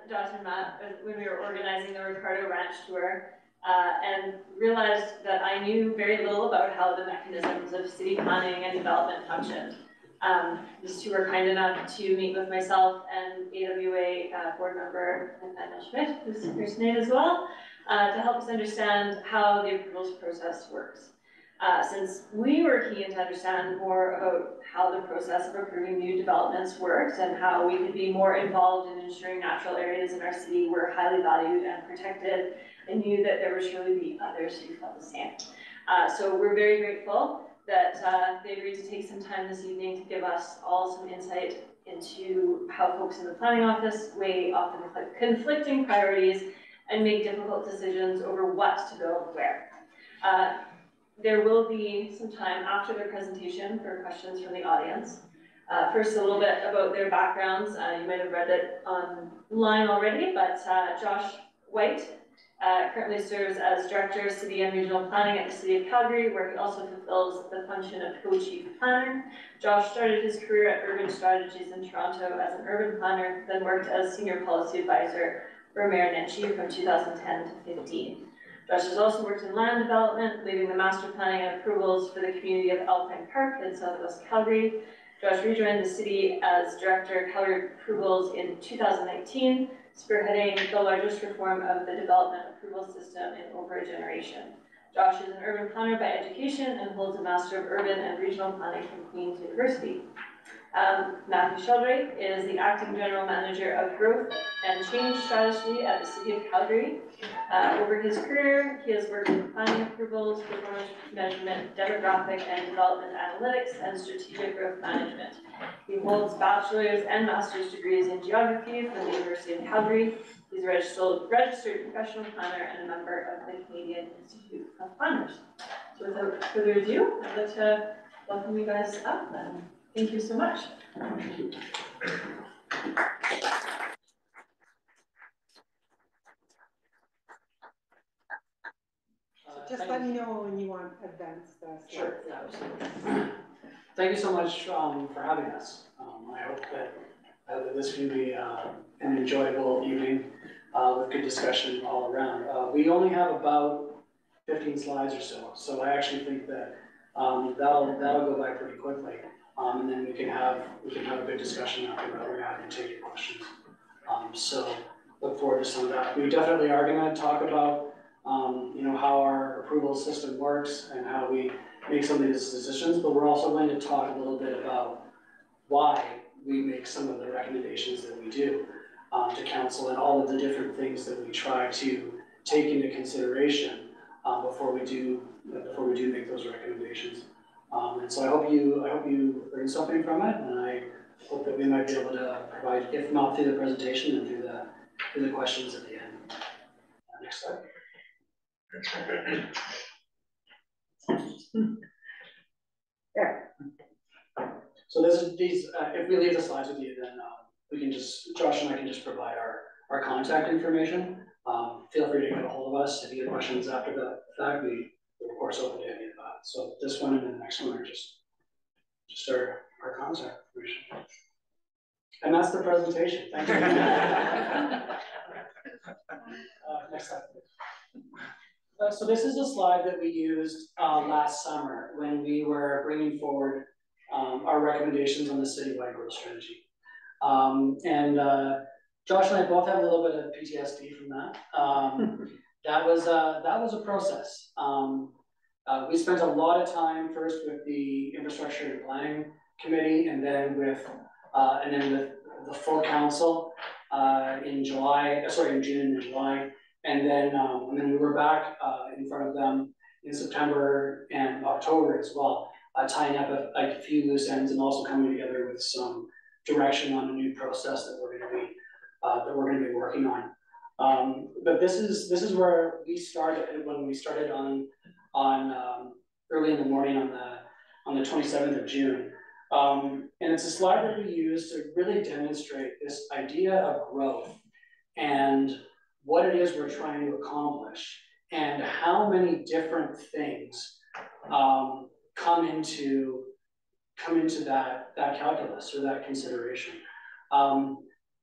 Josh and Matt when we were organizing the Ricardo Ranch tour, and realized that I knew very little about how the mechanisms of city planning and development functioned. These two were kind enough to meet with myself and AWA board member Matthew Schmidt, who's here tonight as well, to help us understand how the approvals process works. Since we were keen to understand more about how the process of approving new developments works and how we could be more involved in ensuring natural areas in our city were highly valued and protected, I knew that there would surely be others who felt the same. So we're very grateful that they agreed to take some time this evening to give us all some insight into how folks in the planning office weigh often conflicting priorities and make difficult decisions over what to build where. There will be some time after their presentation for questions from the audience. First, a little bit about their backgrounds. You might have read it online already, but Josh White currently serves as Director of City and Regional Planning at the City of Calgary, where he also fulfills the function of Co-Chief Planner. Josh started his career at Urban Strategies in Toronto as an urban planner, then worked as Senior Policy Advisor for Mayor Nenshi from 2010 to 15. Josh has also worked in land development, leading the master planning and approvals for the community of Alpine Park in southwest Calgary. Josh rejoined the city as Director of Calgary Approvals in 2019, spearheading the largest reform of the development approval system in over a generation. Josh is an urban planner by education and holds a Master of Urban and Regional Planning from Queen's University. Matthew Sheldrake is the Acting General Manager of Growth and Change Strategy at the City of Calgary. Over his career, he has worked in planning approvals, performance measurement, demographic and development analytics, and strategic growth management. He holds bachelor's and master's degrees in geography from the University of Calgary. He's a registered professional planner and a member of the Canadian Institute of Planners. So without further ado, I'd like to welcome you guys up then. Thank you so much. Just let me know when you want advance the slides. Sure, absolutely. Thank you so much for having us. I hope that this can be an enjoyable evening with good discussion all around. We only have about 15 slides or so, so I actually think that that'll go by pretty quickly, and then we can have a good discussion after that. We're happy to take your questions. So look forward to some of that. We definitely are going to talk about how our approval system works and how we make some of these decisions, but we're also going to talk a little bit about why we make some of the recommendations that we do to council and all of the different things that we try to take into consideration before we do make those recommendations. And so I hope you learn something from it, and I hope that we might be able to provide, if not through the presentation, then through the questions at the end. Next slide. There. So if we leave the slides with you, then we can Josh and I can just provide our contact information. Feel free to get a hold of us if you have questions after the fact. We're of course open to any of that. So this one and then the next one are just our contact information. And that's the presentation. Thank you. Next slide, please. So this is a slide that we used last summer when we were bringing forward our recommendations on the citywide growth strategy. Josh and I both have a little bit of PTSD from that. That was a process. We spent a lot of time first with the Infrastructure and Planning Committee, and then with the full council in June and July. And then we were back in front of them in September and October as well, tying up a few loose ends and also coming together with some direction on a new process that we're going to be working on. But this is where we started when we started on early in the morning on the 27th of June. And it's a slide that we use to really demonstrate this idea of growth and what it is we're trying to accomplish, and how many different things come into that calculus or that consideration. And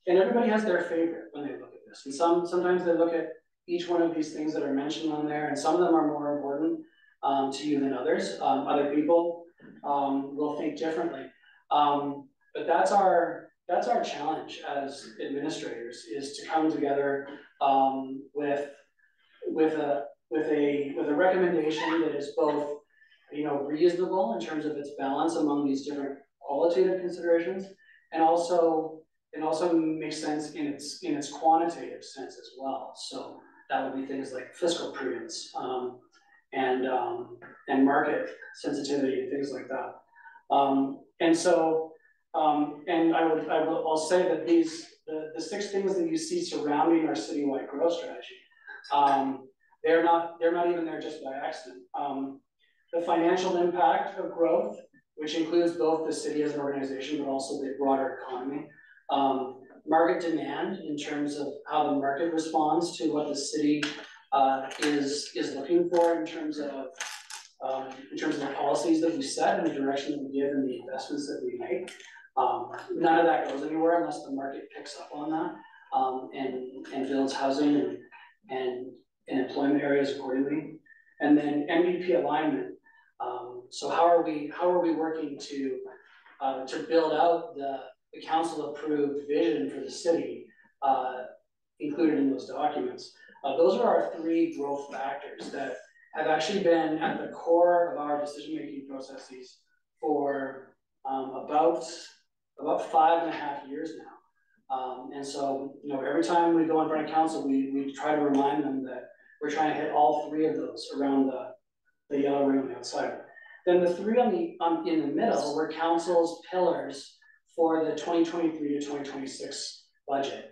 everybody has their favorite when they look at this. And sometimes they look at each one of these things that are mentioned on there, and some of them are more important to you than others. Other people will think differently. But that's our challenge as administrators, is to come together with a recommendation that is both, reasonable in terms of its balance among these different qualitative considerations, and also makes sense in its quantitative sense as well. So that would be things like fiscal prudence and market sensitivity and things like that. I'll say that the 6 things that you see surrounding our citywide growth strategy, they're not even there just by accident. The financial impact of growth, which includes both the city as an organization, but also the broader economy. Market demand, in terms of how the market responds to what the city is looking for in terms of the policies that we set and the direction that we give and the investments that we make. None of that goes anywhere unless the market picks up on that and builds housing and employment areas accordingly. And then MVP alignment. So how are we working to build out the council approved vision for the city included in those documents? Those are our 3 growth factors that have actually been at the core of our decision-making processes for about 5.5 years now. And so, every time we go in front of council, we try to remind them that we're trying to hit all 3 of those around the yellow ring on the outside. Then the 3 in the middle were council's pillars for the 2023 to 2026 budget.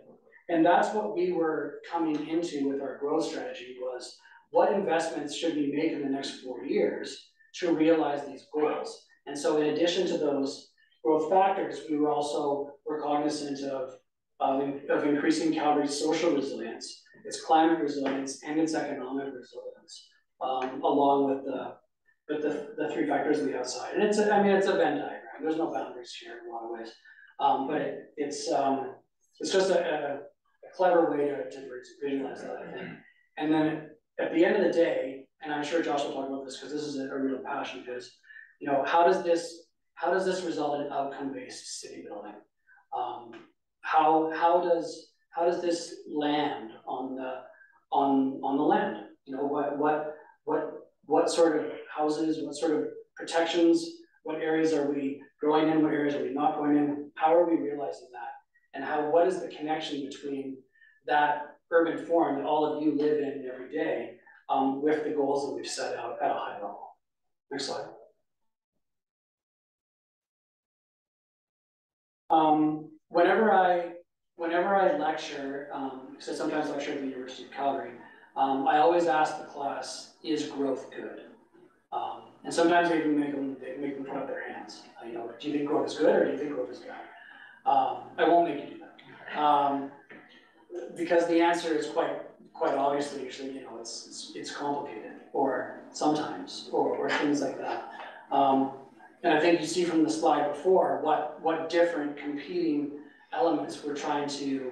And that's what we were coming into with our growth strategy, was what investments should we make in the next 4 years to realize these goals. And so in addition to those growth factors, we're cognizant of increasing Calgary's social resilience, its climate resilience, and its economic resilience, along with the 3 factors on the outside. And it's a Venn diagram. There's no boundaries here in a lot of ways, but it's just a clever way to visualize that, I think. And then at the end of the day, and I'm sure Josh will talk about this because this is a real passion of his, how does this result in outcome-based city building? How does this land on the land? What sort of houses, what sort of protections, what areas are we growing in, what areas are we not growing in? How are we realizing that? And what is the connection between that urban form that all of you live in every day with the goals that we've set out at a high level? Next slide. Whenever I lecture, because I sometimes lecture at the University of Calgary, I always ask the class, is growth good? And sometimes I even make them put up their hands. Do you think growth is good or do you think growth is bad? I won't make you do that. Because the answer is quite obviously, usually, it's complicated, or sometimes, or things like that. And I think you see from the slide before what different competing elements we're trying to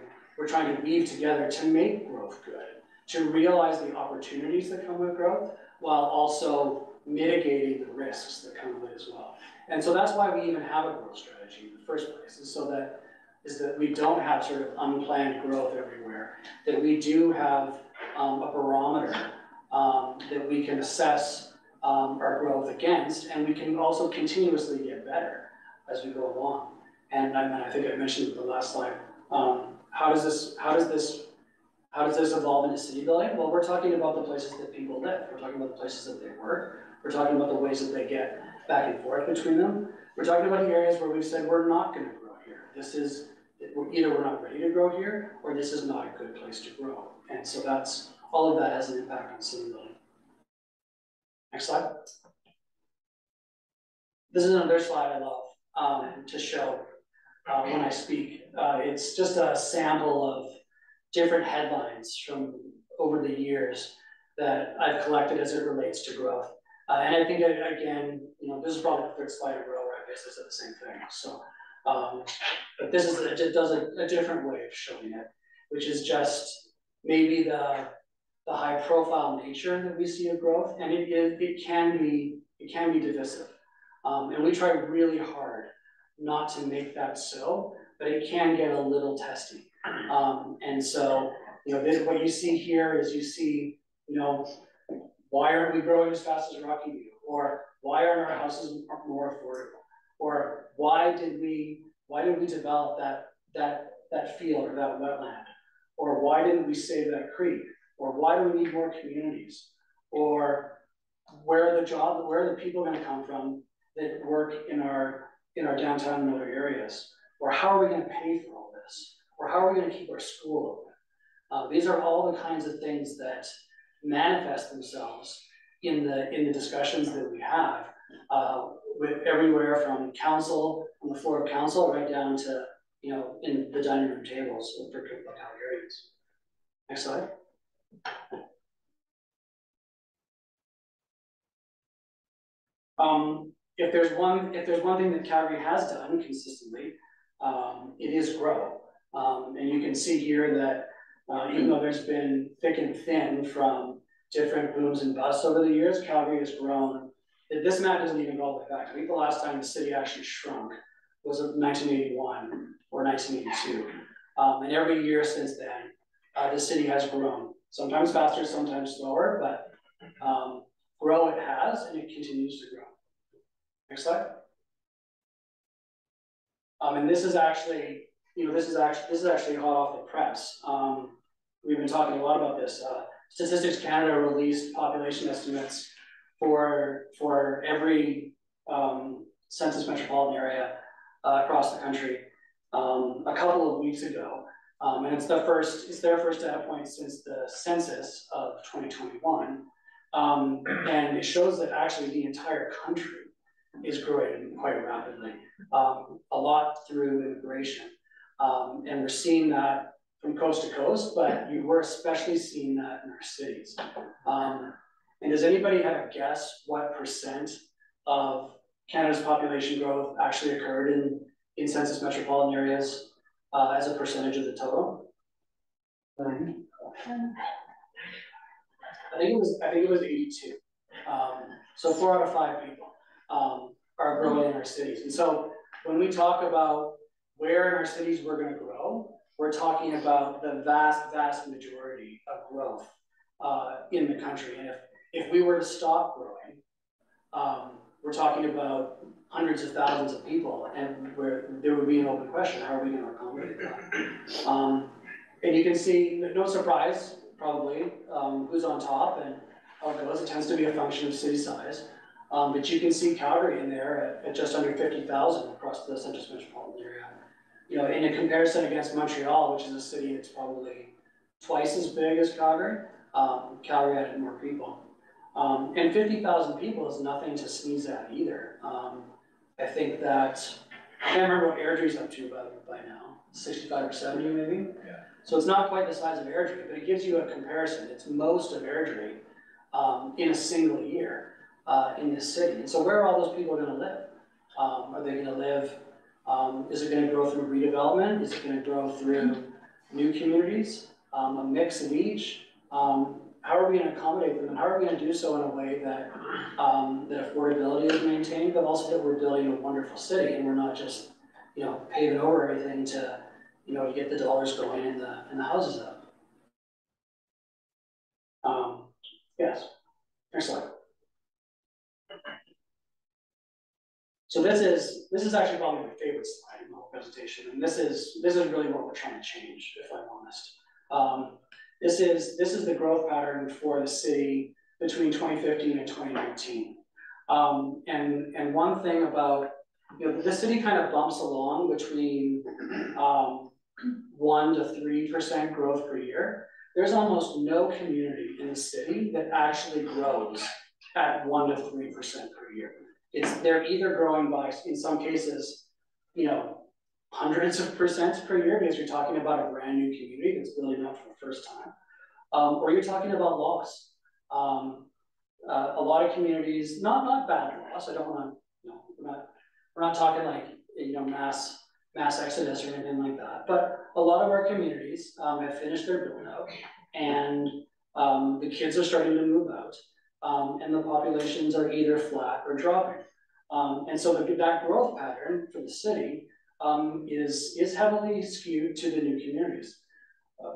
weave together to make growth good, to realize the opportunities that come with growth, while also mitigating the risks that come with it as well. And so that's why we even have a growth strategy in the first place, is that we don't have sort of unplanned growth everywhere, that we do have a barometer that we can assess our growth against, and we can also continuously get better as we go along. And I think I mentioned it in the last slide. How does this evolve into city building? Well, we're talking about the places that people live. We're talking about the places that they work. We're talking about the ways that they get back and forth between them. We're talking about the areas where we've said we're not going to grow here. Either we're not ready to grow here, or this is not a good place to grow. And so all of that has an impact on city building. Next slide. This is another slide I love to show when I speak. It's just a sample of different headlines from over the years that I've collected as it relates to growth. And I think, again, this is probably the 3rd slide in a row where I basically said the same thing. So, but this does a different way of showing it. which is just maybe the high profile nature that we see of growth, and it can be divisive. And we try really hard not to make that so, but it can get a little testy. And so, what you see here is you see, why aren't we growing as fast as Rocky View? Or why aren't our houses more affordable? Or why did we develop that field or that wetland? Or why didn't we save that creek? Or why do we need more communities? Or where are the people going to come from that work in our downtown and other areas? Or how are we going to pay for all this? Or how are we going to keep our school open? These are all the kinds of things that manifest themselves in the discussions that we have, with everywhere from council, on the floor of council, right down to in the dining room tables for Calgarians. Next slide. If there's one thing that Calgary has done consistently, it is grow. And you can see here that even though there's been thick and thin from different booms and busts over the years, Calgary has grown. This map doesn't even go all the way back. I think the last time the city actually shrunk was 1981 or 1982. And every year since then, the city has grown. Sometimes faster, sometimes slower, but grow it has, and it continues to grow. Next slide. And this is actually, this is actually hot off the press. We've been talking a lot about this. Statistics Canada released population estimates for every census metropolitan area across the country a couple of weeks ago, and it's their first data point since the census of 2021, and it shows that actually the entire country is growing quite rapidly, a lot through immigration, and we're seeing that from coast to coast, but we're especially seeing that in our cities. And does anybody have a guess what % of Canada's population growth actually occurred in census metropolitan areas as a percentage of the total? I think it was 82. So 4 out of 5 people are growing in our cities. And so when we talk about where in our cities we're going to grow, we're talking about the vast majority of growth in the country. And if we were to stop growing, we're talking about hundreds of thousands of people, and there would be an open question: how are we going to accommodate that? And you can see, no surprise, probably, who's on top and how it goes. It tends to be a function of city size. But you can see Calgary in there at just under 50,000 across the census metropolitan area. In a comparison against Montreal, which is a city that's probably twice as big as Calgary, Calgary added more people. And 50,000 people is nothing to sneeze at either. I think that, I can't remember what Airdrie's up to by now, 65 or 70 maybe? Yeah. So it's not quite the size of Airdrie, but it gives you a comparison. It's most of Airdrie in a single year in this city. And so where are all those people going to live? Are they going to live, is it going to grow through redevelopment? Is it going to grow through new communities? A mix of each? How are we going to accommodate them, and how are we going to do so in a way that that affordability is maintained, but also that we're building a wonderful city and we're not just paving over everything to to get the dollars going and the houses up. Yes, next slide. So this is actually probably my favorite slide in the whole presentation, and this is really what we're trying to change, if I'm honest. This is the growth pattern for the city between 2015 and 2019. And one thing about, the city kind of bumps along between 1 to 3% growth per year. There's almost no community in the city that actually grows at 1 to 3% per year. They're either growing by, in some cases, hundreds of percents per year, because you're talking about a brand new community that's building up for the first time, or you're talking about loss. A lot of communities, not bad loss. I don't want to, we're not talking like mass mass exodus or anything like that. But a lot of our communities have finished their build out, and the kids are starting to move out, and the populations are either flat or dropping. And so that growth pattern for the city is heavily skewed to the new communities.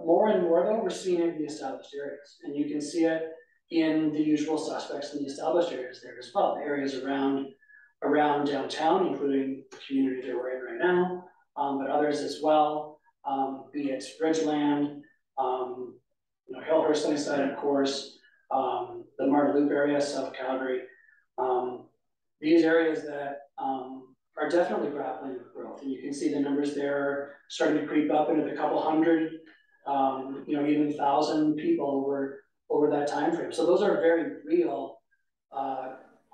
More and more though, we're seeing it in the established areas, and you can see it in the usual suspects in the established areas there as well. The areas around downtown, including the community that we're in right now, but others as well, be it Bridgeland, Hillhurst, Sunnyside, of course, the Martin Loop area, South Calgary. These areas that are definitely grappling with growth, and you can see the numbers there starting to creep up into the couple hundred, even 1,000 people over that time frame. So those are very real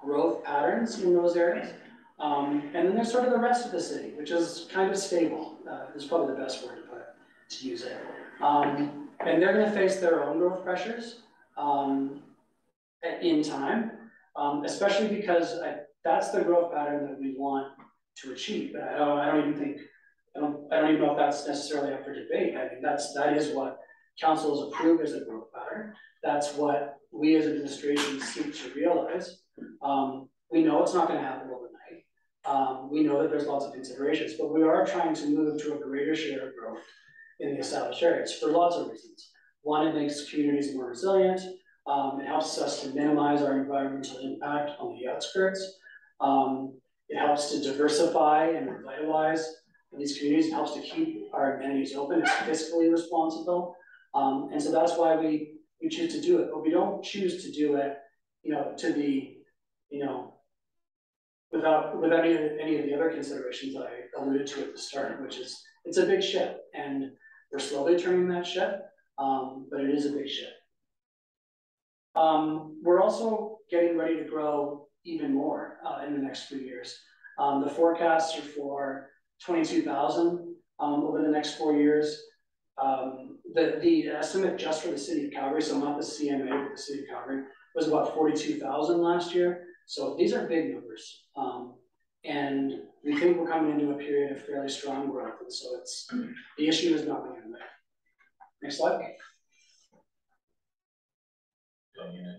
growth patterns in those areas. And then there's sort of the rest of the city, which is kind of stable. Is probably the best word to use it. And they're going to face their own growth pressures in time, especially because that's the growth pattern that we want to achieve. But I don't even know if that's necessarily up for debate. I think that is what council has approved as a growth pattern. That's what we as administration seek to realize. We know it's not going to happen overnight. We know that there's lots of considerations, but we are trying to move to a greater share of growth in the established areas for lots of reasons. One, it makes communities more resilient. It helps us to minimize our environmental impact on the outskirts. It helps to diversify and revitalize these communities. It helps to keep our amenities open. It's fiscally responsible. And so that's why we choose to do it, but we don't choose to do it, to the, without any of the other considerations that I alluded to at the start, which is it's a big ship, and we're slowly turning that ship, but it is a big ship. We're also getting ready to grow even more in the next few years. The forecasts are for 22,000 over the next 4 years. The estimate just for the city of Calgary, so not the CMA, but the city of Calgary, was about 42,000 last year. So these are big numbers. And we think we're coming into a period of fairly strong growth. And so the issue is not going away. Next slide.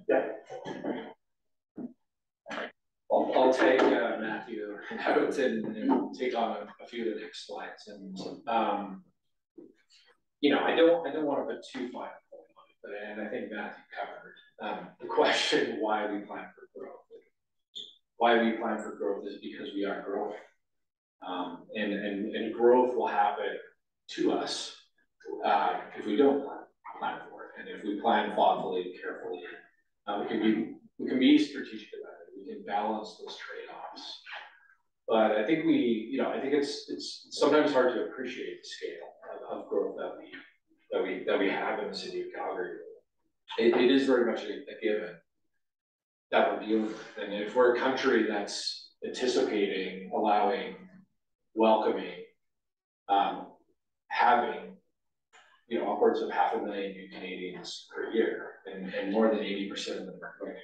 Yeah. I'll take Matthew out and take on a few of the next slides. And I don't want to put too fine a point on it, but and I think Matthew covered the question why we plan for growth. Why we plan for growth is because we are growing, and growth will happen to us if we don't plan for it, and if we plan thoughtfully and carefully. We can be strategic about it. We can balance those trade-offs. But I think I think it's sometimes hard to appreciate the scale of growth that we have in the city of Calgary. It is very much a given that we're dealing with. And if we're a country that's anticipating, allowing, welcoming, having, upwards of 500,000 new Canadians per year, and more than 80% of them are going to be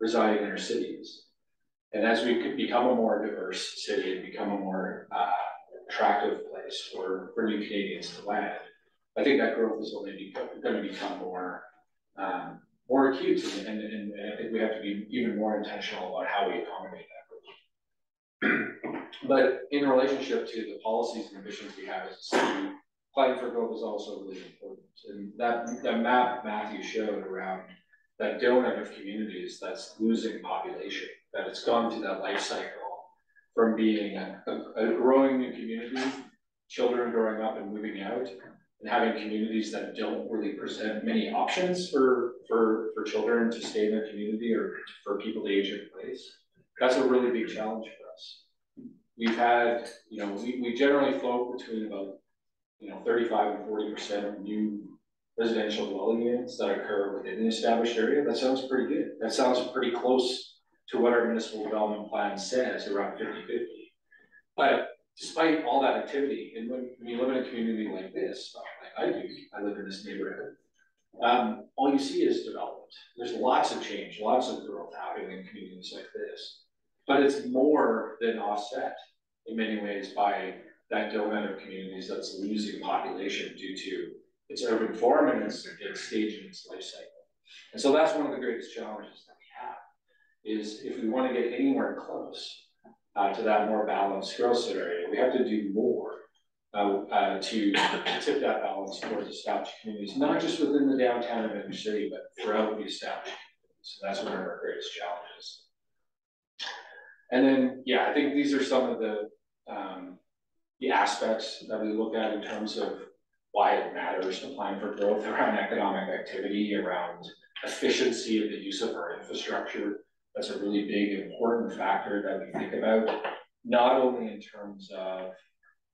residing in our cities. And as we could become a more diverse city and become a more attractive place for new Canadians to land, I think that growth is only going to become more acute, and I think we have to be even more intentional about how we accommodate that growth. But in relationship to the policies and ambitions we have as a city, planning for growth is also really important. And that map Matthew showed around that donut of communities that's losing population, that it's gone through that life cycle from being a growing new community, children growing up and moving out, and having communities that don't really present many options for children to stay in their community or for people to age in place. That's a really big challenge for us. We've had, we generally float between about 35 and 40% of new residential dwelling units that occur within the established area. That sounds pretty good. That sounds pretty close to what our municipal development plan says, around 50-50. But despite all that activity, and when you live in a community like this, like I do, I live in this neighborhood, all you see is development. There's lots of change, lots of growth happening in communities like this. But it's more than offset in many ways by that donut of communities that's losing population due to its urban form and its stage in its life cycle. And so that's one of the greatest challenges that we have, is if we want to get anywhere close to that more balanced growth scenario, we have to do more to tip that balance towards established communities, not just within the downtown of inner city, but throughout the established communities. So that's one of our greatest challenges. And then, yeah, I think these are some of the aspects that we look at in terms of why it matters to plan for growth around economic activity, around efficiency of the use of our infrastructure. That's a really big, important factor that we think about, not only in terms of,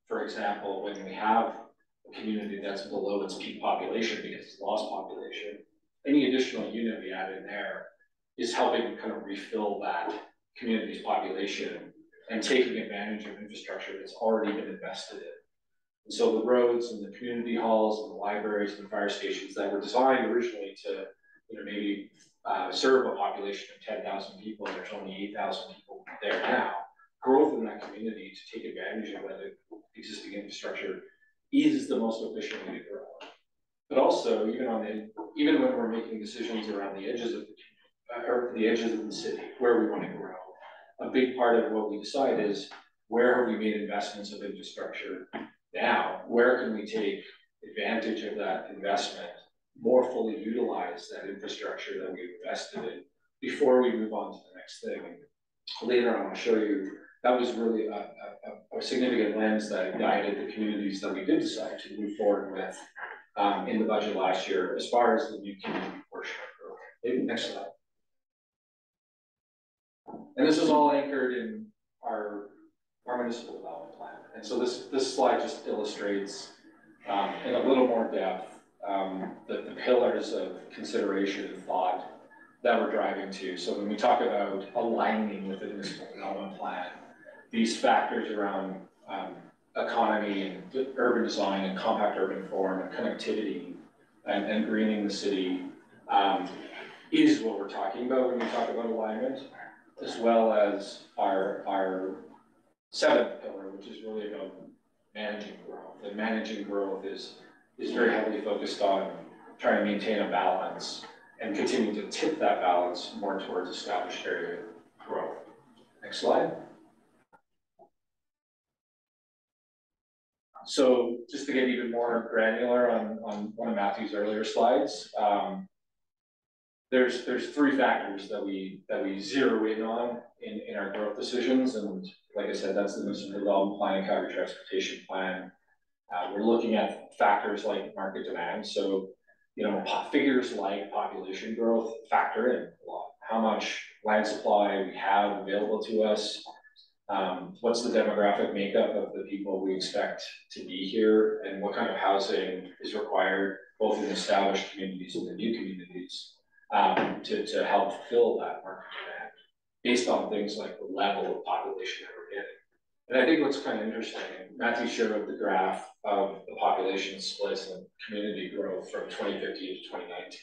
for example, when we have a community that's below its peak population because it's lost population, any additional unit we add in there is helping kind of refill that community's population and taking advantage of infrastructure that's already been invested in. And so the roads and the community halls and the libraries and the fire stations that were designed originally to, maybe serve a population of 10,000 people, and there's only 8,000 people there now. Growth in that community to take advantage of that existing infrastructure is the most efficient way to grow. But also, even when we're making decisions around the edges of the city, where we want to grow, a big part of what we decide is where have we made investments of infrastructure now? Where can we take advantage of that investment, more fully utilize that infrastructure that we've invested in before we move on to the next thing? And later on, I'll show you that was really a significant lens that guided the communities that we did decide to move forward with in the budget last year, as far as the new community portion of growth. Maybe next slide. And this is all anchored in our municipal development plan. And so this slide just illustrates in a little more depth the pillars of consideration and thought that we're driving to. So when we talk about aligning with the municipal development plan, these factors around economy and urban design and compact urban form and connectivity and greening the city is what we're talking about when we talk about alignment, as well as our seventh pillar, which is really about managing growth. And managing growth is very heavily focused on trying to maintain a balance and continue to tip that balance more towards established area growth. Next slide. So just to get even more granular on one of Matthew's earlier slides, there's three factors that we zero in on in our growth decisions, and like I said, that's the municipal development plan and Calgary transportation plan. We're looking at factors like market demand. So, figures like population growth factor in a lot. How much land supply we have available to us. What's the demographic makeup of the people we expect to be here, and what kind of housing is required, both in established communities and the new communities, to help fill that market demand, based on things like the level of population that we're getting. And I think what's kind of interesting, Matthew showed the graph of the population splits and community growth from 2015 to 2019.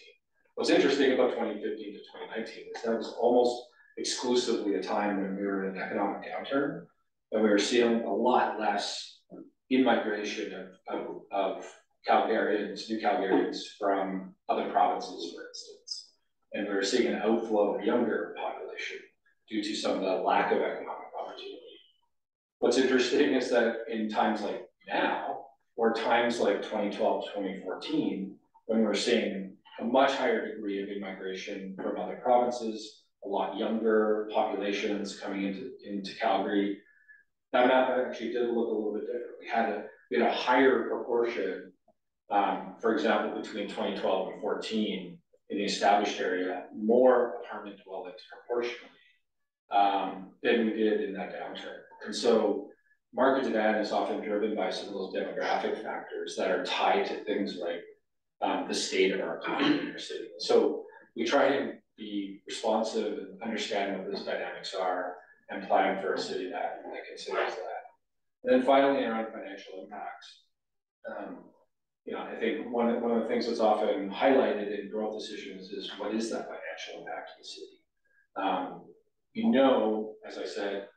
What's interesting about 2015 to 2019 is that was almost exclusively a time when we were in an economic downturn, and we were seeing a lot less in-migration of Calgarians, new Calgarians from other provinces, for instance. And we were seeing an outflow of younger population due to some of the lack of economic opportunity. What's interesting is that in times like now, or times like 2012 to 2014, when we're seeing a much higher degree of immigration from other provinces, a lot younger populations coming into Calgary, that map actually did look a little bit different. We had a higher proportion, for example, between 2012 and 14 in the established area, more apartment dwellings proportionally than we did in that downturn. And so market demand is often driven by some of those demographic factors that are tied to things like the state of our economy in our city. So we try and be responsive and understand what those dynamics are and plan for a city that considers that. And then finally, around financial impacts. I think one of the things that's often highlighted in growth decisions is what is that financial impact of the city? As I said,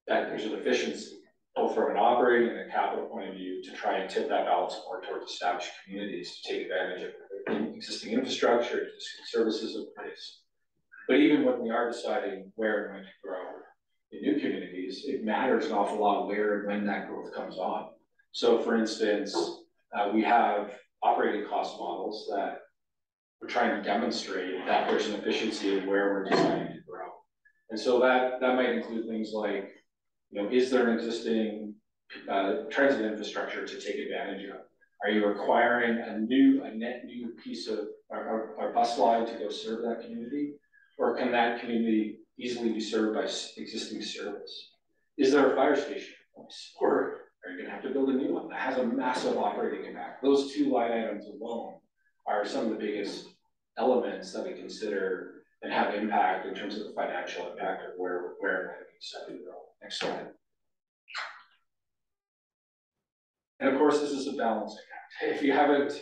that there's an efficiency both from an operating and a capital point of view, to try and tip that balance more towards established communities to take advantage of existing infrastructure, existing services in place. But even when we are deciding where and when to grow in new communities, it matters an awful lot where and when that growth comes on. So for instance, we have operating cost models that we're trying to demonstrate that there's an efficiency in where we're deciding to grow. And so that might include things like, is there an existing transit infrastructure to take advantage of? Are you requiring a net new piece of our bus line to go serve that community? Or can that community easily be served by existing service? Is there a fire station in place? Or are you gonna have to build a new one? That has a massive operating impact. Those two line items alone are some of the biggest elements that we consider and have impact in terms of the financial impact of where and when we decide to grow. Next slide. And of course, this is a balancing act. If you haven't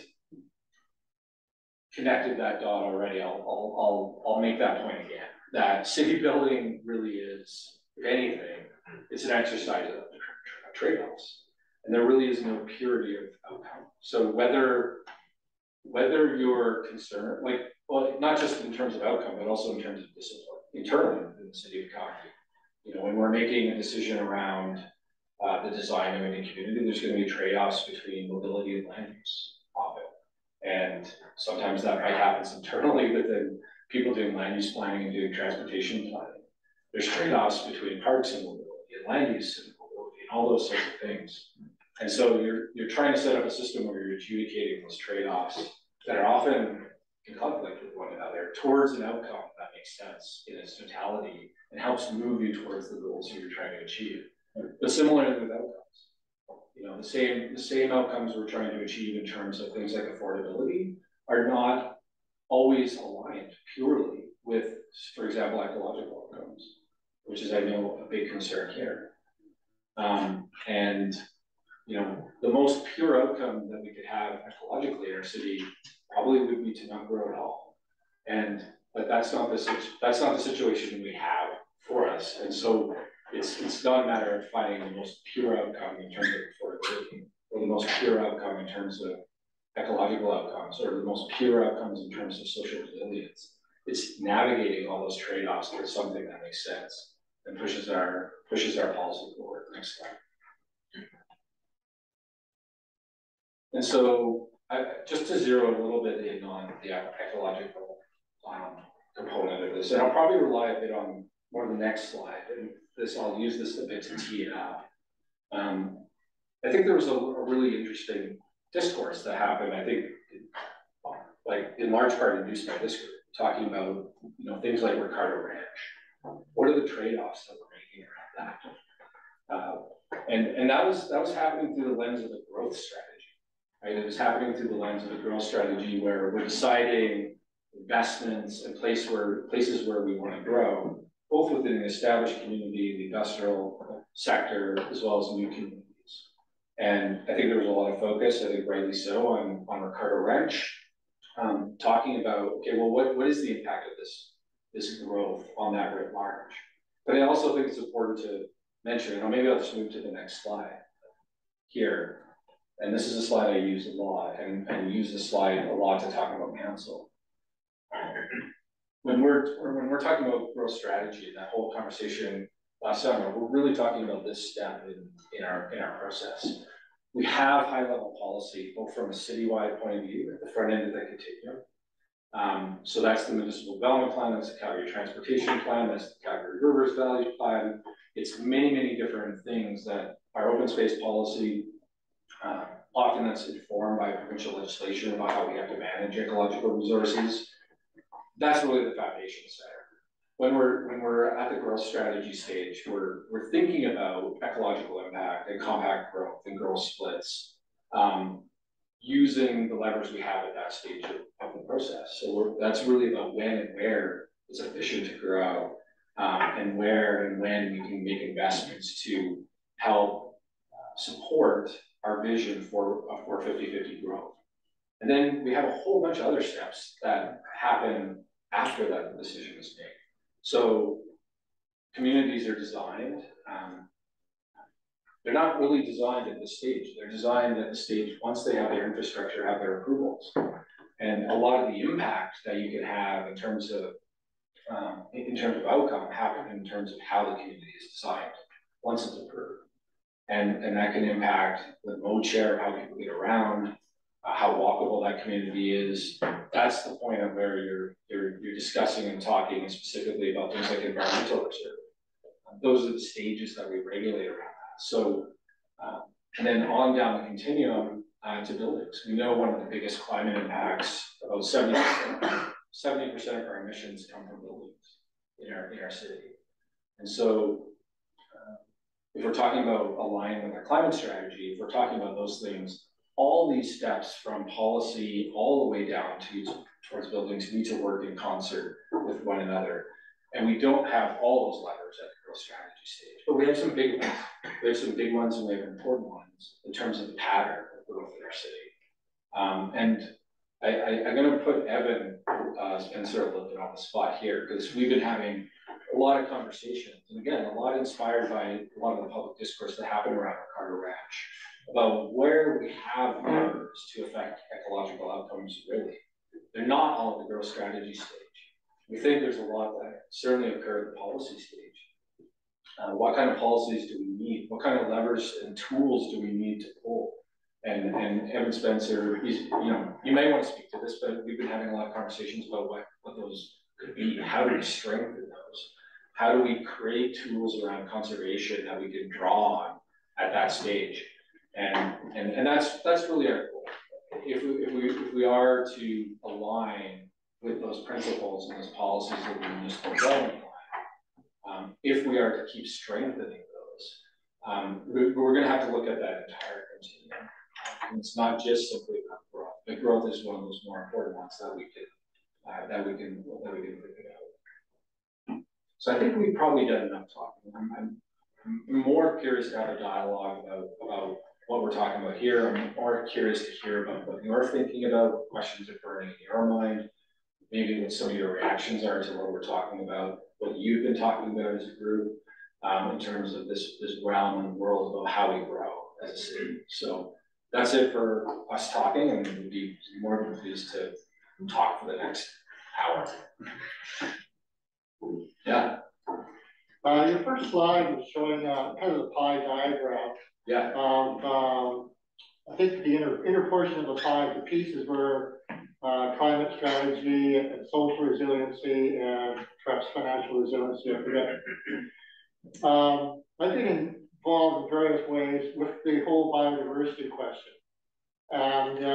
connected that dot already, I'll make that point again. That city building really is, if anything, it's an exercise of trade-offs, and there really is no purity of outcome. So whether you're concerned, not just in terms of outcome, but also in terms of discipline internally in the city of Calgary. When we're making a decision around the design of any community, there's going to be trade-offs between mobility and land use often. And sometimes that might happen internally within people doing land use planning and doing transportation planning. There's trade-offs between parks and mobility and land use and mobility and all those sorts of things. And so you're trying to set up a system where you're adjudicating those trade-offs that are often in conflict with one another towards an outcome that makes sense in its totality and helps move you towards the goals you're trying to achieve. But similarly with outcomes, the same outcomes we're trying to achieve in terms of things like affordability are not always aligned purely with, for example, ecological outcomes, which is, I know, a big concern here. The most pure outcome that we could have ecologically in our city probably would be to not grow at all. But that's not the situation we have for us. And so it's not a matter of finding the most pure outcome in terms of affordability, or the most pure outcome in terms of ecological outcomes, or the most pure outcomes in terms of social resilience. It's navigating all those trade-offs towards something that makes sense and pushes our policy forward. Next slide. And so, just to zero a little bit in on the ecological component of this, and I'll probably rely a bit on more of the next slide, and I'll use this a bit to tee it up. I think there was a really interesting discourse that happened, I think, in large part induced by this group, talking about things like Ricardo Ranch. What are the trade-offs that we're making around that? And that was happening through the lens of the growth strategy. Right? It was happening through the lens of the growth strategy where we're deciding investments and places where we want to grow, both within the established community, the industrial sector, as well as new communities. And I think there was a lot of focus, I think rightly so, on Ricardo Ranch, talking about, okay, well, what is the impact of this growth on that writ large? But I also think it's important to mention, and maybe I'll just move to the next slide here. And this is a slide I use a lot, and use this slide a lot to talk about council. When we're talking about growth strategy, that whole conversation last summer, we're really talking about this step in our process. We have high-level policy, both from a citywide point of view at the front end of the continuum. So that's the municipal development plan, that's the Calgary transportation plan, that's the Calgary Rivers Valley plan. It's many, many different things that our open space policy, often that's informed by provincial legislation about how we have to manage ecological resources. That's really the foundation center. When we're at the growth strategy stage, we're thinking about ecological impact and compact growth and growth splits, using the levers we have at that stage of the process. So that's really about when and where it's efficient to grow, and where and when we can make investments to help support our vision for 50-50 growth. And then we have a whole bunch of other steps that happen after that decision is made. So communities are designed. they're not really designed at this stage. They're designed at the stage once they have their infrastructure, have their approvals. And a lot of the impact that you can have in terms of outcome happen in terms of how the community is designed once it's approved. And that can impact the mode share, how people get around, how walkable that community is. That's the point of where you're discussing and talking specifically about things like environmental reserve. Those are the stages that we regulate around that. So, and then on down the continuum to buildings. We know one of the biggest climate impacts, about 70% of our emissions come from buildings in our city. And so, if we're talking about aligning with our climate strategy, if we're talking about those things, all these steps from policy all the way down towards buildings need to work in concert with one another. And we don't have all those levers at the growth strategy stage, but we have some big ones. We have some big ones and we have important ones in terms of the pattern of growth in our city. And I'm going to put Evan Spencer a little bit on the spot here, because we've been having a lot of conversations, and again, a lot inspired by a lot of the public discourse that happened around Ricardo Ranch about where we have levers to affect ecological outcomes. Really, they're not all at the growth strategy stage. We think there's a lot that certainly occur at the policy stage. What kind of policies do we need? What kind of levers and tools do we need to pull? And Evan Spencer, you may want to speak to this, but we've been having a lot of conversations about what those could be. How do we strengthen those? How do we create tools around conservation that we can draw on at that stage? And that's really our goal. If we are to align with those principles and those policies that we just development line, if we are to keep strengthening those, we're going to have to look at that entire continuum. And it's not just simply about growth, but growth is one of those more important ones that we can think about. So I think we've probably done enough talking. I'm more curious to have a dialogue about what we're talking about here. I'm more curious to hear about what you're thinking about, what questions are burning in your mind, maybe what some of your reactions are to what we're talking about, what you've been talking about as a group, in terms of this realm and world of how we grow as a city. So that's it for us talking, and we'd be more than pleased to talk for the next hour. Yeah. Your first slide was showing kind of the pie diagram. Yeah. I think the inner portion of the pie, the pieces were climate strategy and social resiliency and perhaps financial resiliency, I forget. I've been involved in various ways with the whole biodiversity question. And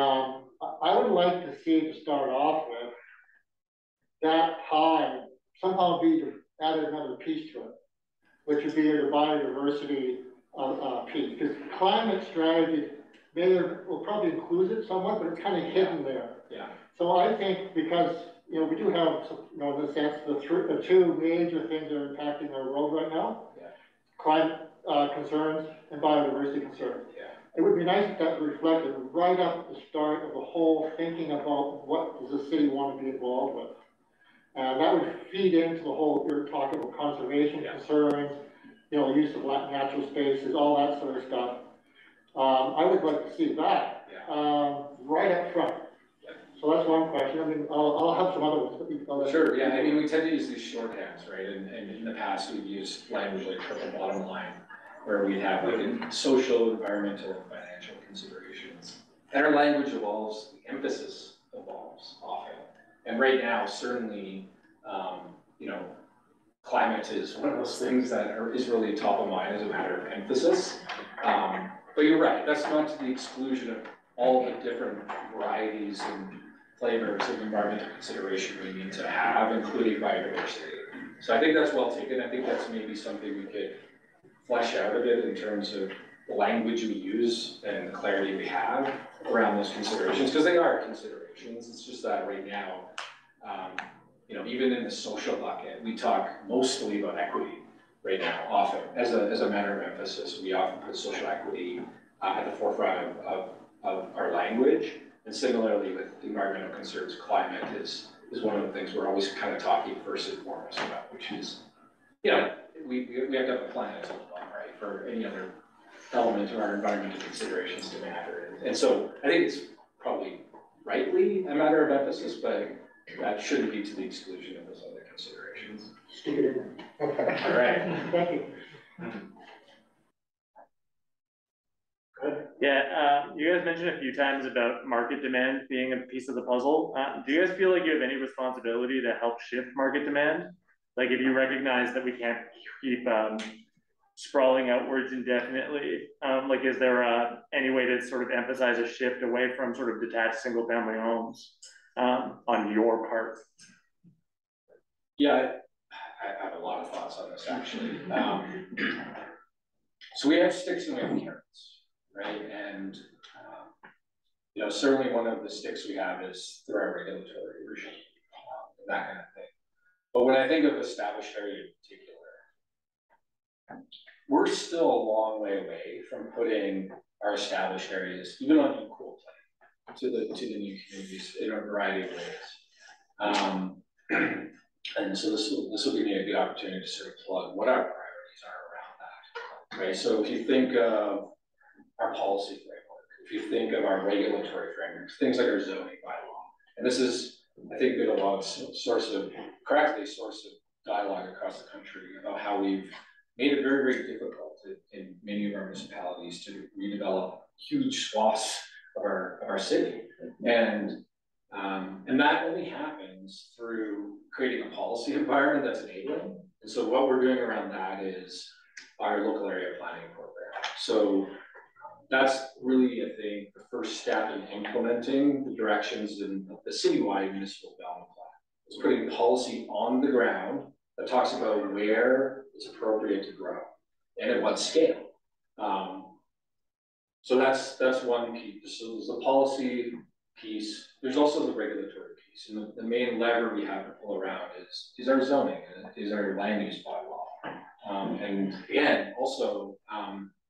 I would like to see, to start off with, that pie somehow be added another piece to it, which would be the biodiversity piece. Because climate strategy will probably include it somewhat, but it's kind of hidden there. Yeah. So I think because we do have, in a sense, the two major things that are impacting our world right now: climate concerns and biodiversity concerns. Yeah. It would be nice if that was reflected right up at the start of the whole thinking about what does the city want to be involved with. And that would feed into the whole, you're talking about conservation concerns, use of natural spaces, all that sort of stuff. I would like to see that right up front. Yeah. So that's one question. I mean, I'll have some other ones. Sure, yeah, I mean, we tend to use these shorthands, right? And in the past, we've used language like triple bottom line, where we have like social, environmental, and financial considerations. And our language evolves, the emphasis evolves often. And right now, certainly, climate is one of those things that is really top of mind as a matter of emphasis. But you're right, that's not to the exclusion of all the different varieties and flavors of environmental consideration we need to have, including biodiversity. So I think that's well taken. I think that's maybe something we could flesh out a bit in terms of the language we use and the clarity we have around those considerations, because they are considerations. It's just that right now, even in the social bucket, we talk mostly about equity right now, often. As a matter of emphasis, we often put social equity at the forefront of our language. And similarly with environmental concerns, climate is one of the things we're always kind of talking first and foremost about, which is, we have to have a planet to live on, right? For any other element of our environmental considerations to matter. And so I think it's probably rightly a matter of emphasis, but that shouldn't be to the exclusion of those other considerations. Stick it in there. Okay. All right. Thank you. Yeah, you guys mentioned a few times about market demand being a piece of the puzzle. Do you guys feel like you have any responsibility to help shift market demand? Like if you recognize that we can't keep sprawling outwards indefinitely, like is there any way to sort of emphasize a shift away from sort of detached single family homes on your part? Yeah, I have a lot of thoughts on this actually. So we have sticks and we have carrots, right? And you know, certainly one of the sticks we have is through our regulatory regime, and that kind of thing. But when I think of established area in particular, we're still a long way away from putting our established areas, even on equal plane, to the new communities in a variety of ways. And so this will give me a good opportunity to sort of plug what our priorities are around that, right? So if you think of our policy framework, if you think of our regulatory frameworks, things like our zoning bylaw, and this is, I think, been a lot of source of dialogue across the country about how we've made it very, very difficult in many of our municipalities to redevelop huge swaths of our city. And that only happens through creating a policy environment that's enabling. And so what we're doing around that is our local area planning program. So that's really, I think, the first step in implementing the directions in the citywide municipal development plan. It's putting policy on the ground that talks about where it's appropriate to grow and at what scale. So that's one piece. So there's the policy piece. There's also the regulatory piece, and the main lever we have to pull around is our zoning, is our land use bylaw. And again, also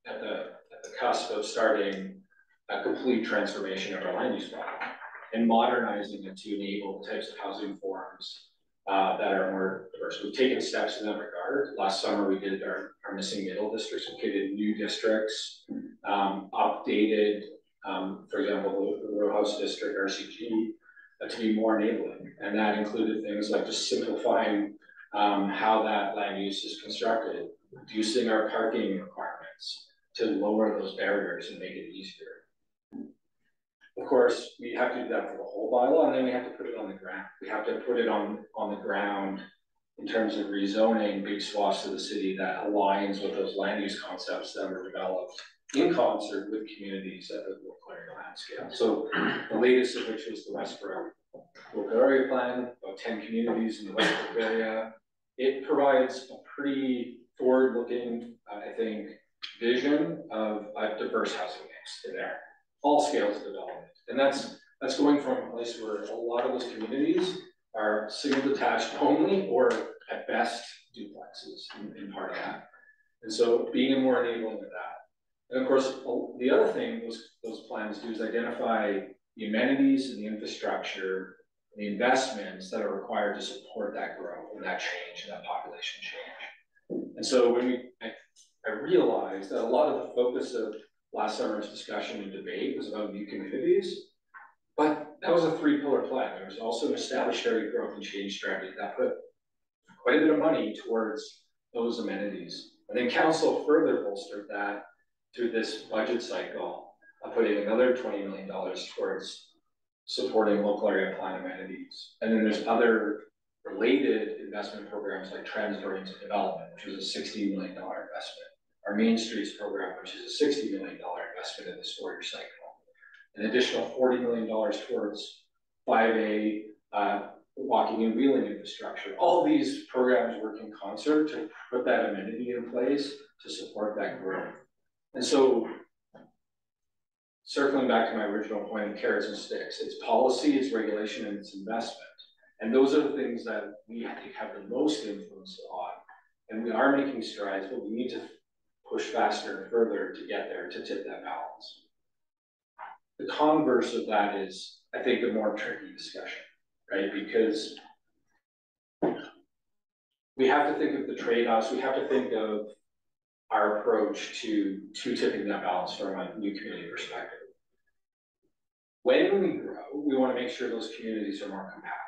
at the cusp of starting a complete transformation of our land use bylaw and modernizing it to enable the types of housing forms that are more diverse. We've taken steps in that regard. Last summer, we did our missing middle districts. We created new districts, updated, for example, the row house district, RCG, to be more enabling. And that included things like just simplifying how that land use is constructed, reducing our parking requirements to lower those barriers and make it easier. Of course, we have to do that for the whole bylaw, and then we have to put it on the ground. We have to put it on the ground in terms of rezoning big swaths of the city that aligns with those land use concepts that were developed in concert with communities at the local area plan scale. So the latest of which was the Westbrook local area plan, about 10 communities in the Westbrook area. It provides a pretty forward-looking, I think, vision of a diverse housing mix in there, all scales of development. And that's going from a place where a lot of those communities are single detached only, or at best duplexes in part of that. And so being more enabling of that. And of course, the other thing those plans do is identify the amenities and the infrastructure, and the investments that are required to support that growth and that change and that population change. And so when I realized that a lot of the focus of last summer's discussion and debate was about new communities, but that was a 3-pillar plan. There was also an established area growth and change strategy that put quite a bit of money towards those amenities. And then council further bolstered that through this budget cycle of putting another $20 million towards supporting local area plan amenities. And then there's other related investment programs like transit-oriented development, which was a $60 million investment. Our Main Streets program, which is a $60 million investment in the storage cycle. An additional $40 million towards 5A walking and wheeling infrastructure. All these programs work in concert to put that amenity in place to support that growth. And so, circling back to my original point of carrots and sticks, it's policy, it's regulation, and it's investment. And those are the things that we, I think, have the most influence on. And we are making strides, but we need to push faster and further to get there, to tip that balance. The converse of that is, I think, a more tricky discussion, right? Because we have to think of the trade-offs, we have to think of our approach to tipping that balance from a new community perspective. When we grow, we want to make sure those communities are more compact.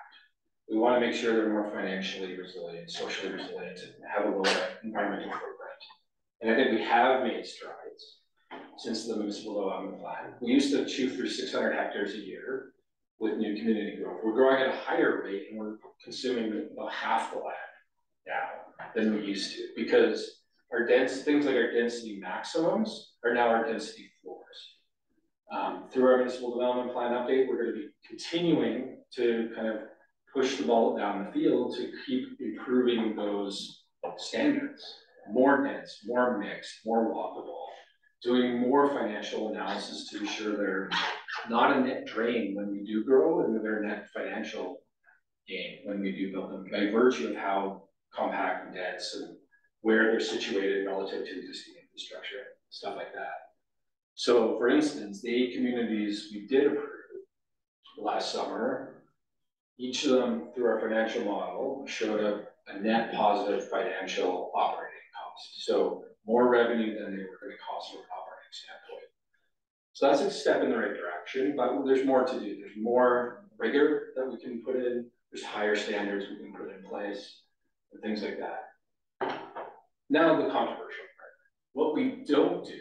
We want to make sure they're more financially resilient, socially resilient, and have a lower environmental footprint. And I think we have made strides since the municipal development plan. We used to chew through 600 hectares a year with new community growth. We're growing at a higher rate and we're consuming about half the land now than we used to, because our things like our density maximums are now our density floors. Through our municipal development plan update, we're going to be continuing to kind of push the ball down the field to keep improving those standards. More dense, more mixed, more walkable, doing more financial analysis to ensure they're not a net drain when we do grow, and they're a net financial gain when we do build them, by virtue of how compact and dense and where they're situated relative to existing infrastructure, stuff like that. So for instance, the 8 communities we did approve last summer, each of them through our financial model showed a net positive financial operating cost. So more revenue than they were going to cost from an operating standpoint. So that's a step in the right direction, but there's more to do. There's more rigor that we can put in. There's higher standards we can put in place and things like that. Now the controversial part. What we don't do,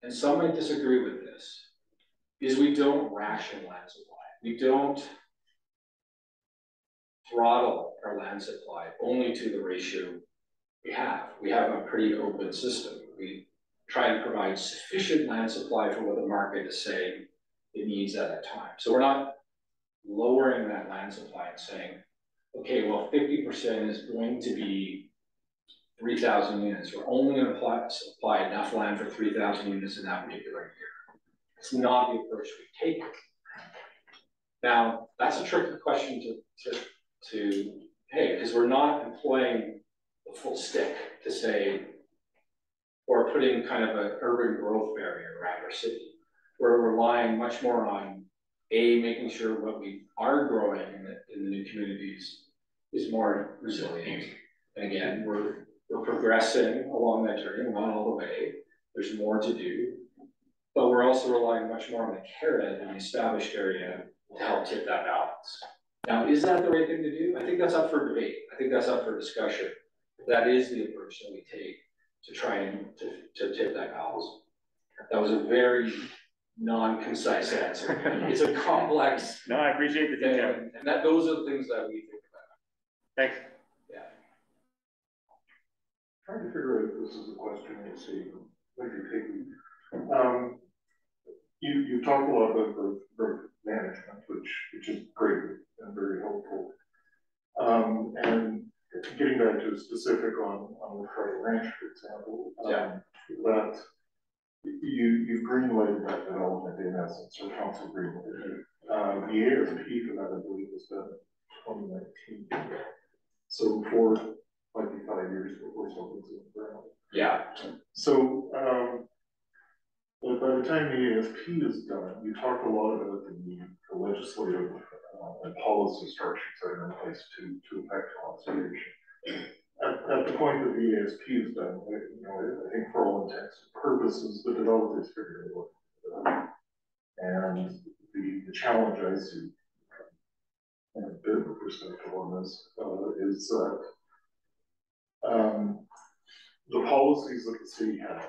and some might disagree with this, is we don't ration land supply. We don't throttle our land supply only to the ratio we have. We have a pretty open system. We try and provide sufficient land supply for what the market is saying it needs at that time. So we're not lowering that land supply and saying, okay, well, 50% is going to be 3,000 units. We're only going to supply enough land for 3,000 units in that particular year. It's not the approach we take. Now, that's a tricky question to hey, because we're not employing the full stick to say, or putting kind of an urban growth barrier around our city. We're relying much more on making sure what we are growing in the new communities is more resilient. And again, we're progressing along that journey, not all the way. There's more to do, but we're also relying much more on the carrot in the established area to help tip that balance. Now, is that the right thing to do? I think that's up for debate. I think that's up for discussion. That is the approach that we take to try and to tip that balance. That was a very non-concise answer. It's a complex. No, I appreciate the detail. And those are the things that we think about. Thanks. Yeah. Trying to figure out if this is a question we'll see what you're taking. You talked a lot about growth management, which is great and very helpful. And getting back to specific on Ricardo Ranch, for example, that you've greenlighted that development in essence, or council greenlighted it. The ASP for that, I believe, was done in 2019. So for might be 5 years before something's in the ground. Yeah. So but by the time the ASP is done, you talked a lot about the need for legislative and policy structures that are in place to affect conservation. At the point that the ASP is done, I think for all intents and purposes, the developers figure out what to do. And the challenge I see, and a bit of a perspective on this, is that the policies that the city has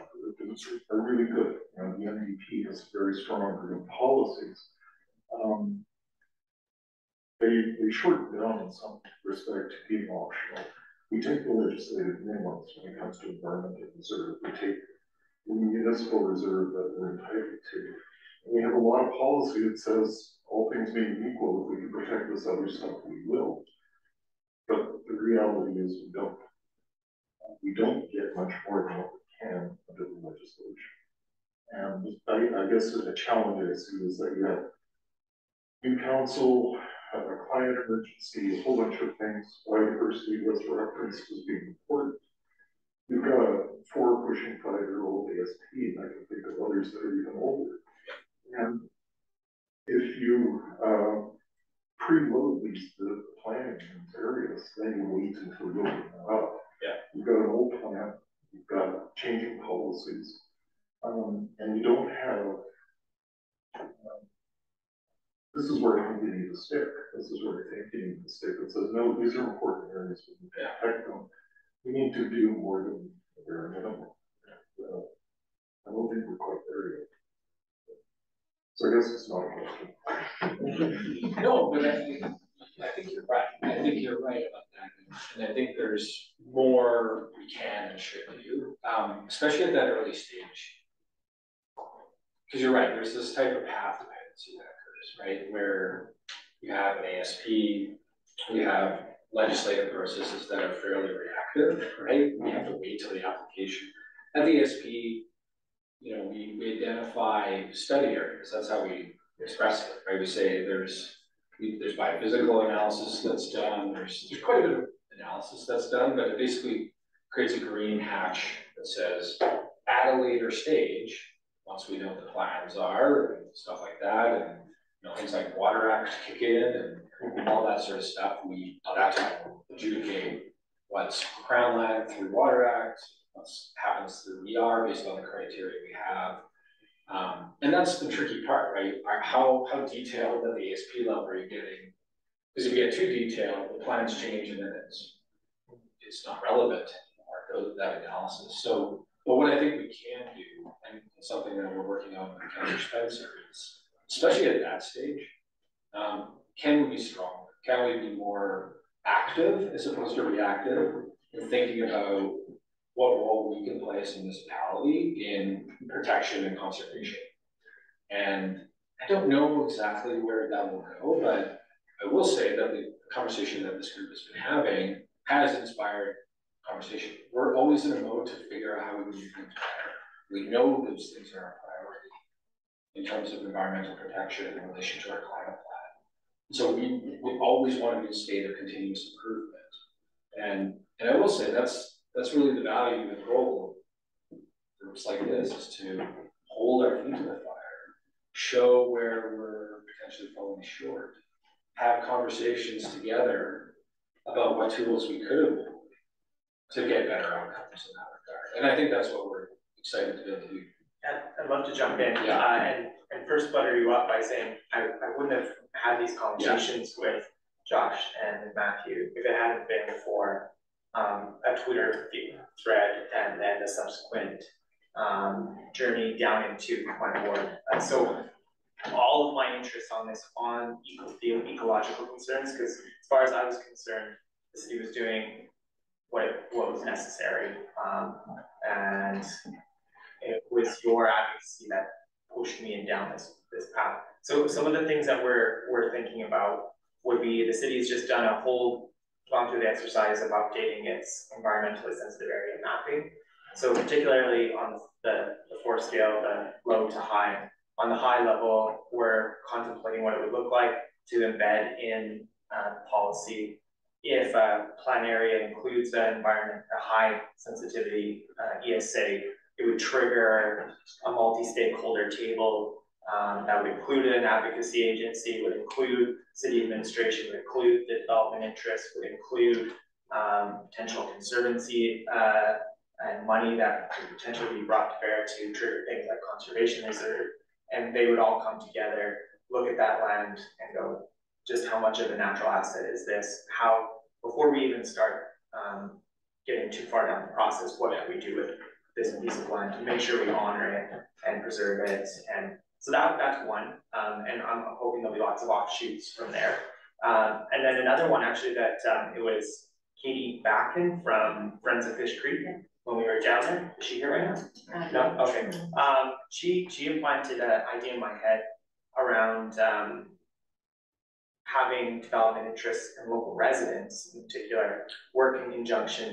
are really good. The NDP has very strong green policies. They shorten down in some respect to being optional. We take the legislative minimums when it comes to environmental reserve. We take the municipal reserve that we're entitled to. And we have a lot of policy that says, all things being equal, if we can protect this other stuff, we will. But the reality is we don't. We don't get much more than what we can under the legislation. And I guess a challenge I see is that you have new council, a climate emergency, a whole bunch of things. Biodiversity was referenced as being important. You've got a 4 pushing 5-year-old ASP, and I can think of others that are even older. And if you preload the planning in these areas, then you wait until you open them up. Yeah. You've got an old plan you've got changing policies, and you don't have, this is where I think you need to stick. This is where I think you need to stick. It says, no, these are important areas, we need to protect them. We need to do more than bare minimum. I don't think we're quite there yet. So I guess it's not a question. No, but I think you're right. I think you're right about that. And I think there's more we can and should do, especially at that early stage. Because you're right, there's this type of path dependency that occurs, right? Where you have an ASP, you have legislative processes that are fairly reactive, right? We have to wait till the application. At the ASP, you know, we identify study areas. That's how we express it, right? We say there's biophysical analysis that's done. There's quite a bit of analysis that's done, but it basically creates a green hatch that says at a later stage, once we know what the plans are and stuff like that, and you know, things like Water Act kick in and all that sort of stuff, we at that time adjudicate what's Crown land through Water Act, what happens through ER based on the criteria we have. And that's the tricky part, right? How detailed at the ASP level are you getting? Because if you get too detailed, the plans change and then it's not relevant anymore, that analysis. So, but what I think we can do, and something that we're working on with Councillor Spencer is, especially at that stage, can we be stronger? Can we be more active as opposed to reactive in thinking about what role we can play as a municipality in protection and conservation? And I don't know exactly where that will go, but I will say that the conversation that this group has been having has inspired conversation. We're always in a mode to figure out how we can do things better. We know those things are a priority in terms of environmental protection in relation to our climate plan. So we always want to be in a state of continuous improvement. And I will say that's really the value and role of groups like this, is to hold our feet to the fire, show where we're potentially falling short, have conversations together about what tools we could have to get better outcomes in that regard. And I think that's what we're excited to be able to do. I'd love to jump in, and first butter you up by saying I wouldn't have had these conversations with Josh and Matthew if it hadn't been for a Twitter thread and then the subsequent journey down into my board. So all of my interest on this, on ecological concerns, because as far as I was concerned, the city was doing what was necessary, and it was your advocacy that pushed me in down this path. So some of the things that we're thinking about would be, the city's just gone through the exercise of updating its environmentally sensitive area mapping. So particularly on the 4 scale, the low to high. On the high level, we're contemplating what it would look like to embed in policy if a plan area includes a high sensitivity ESA. It would trigger a multi-stakeholder table that would include an advocacy agency, would include city administration, would include the development interests, would include potential conservancy and money that could potentially be brought to bear to trigger things like conservation reserve. And they would all come together, look at that land and go, just how much of a natural asset is this? How, before we even start getting too far down the process, what do we do with this piece of land to make sure we honor it and preserve it? And so that's one, and I'm hoping there'll be lots of offshoots from there. And then another one, actually, that it was Katie Backen from Friends of Fish Creek when we were down there. Is she here right now? No? Okay. She implanted an idea in my head around having development interests and local residents in particular work in conjunction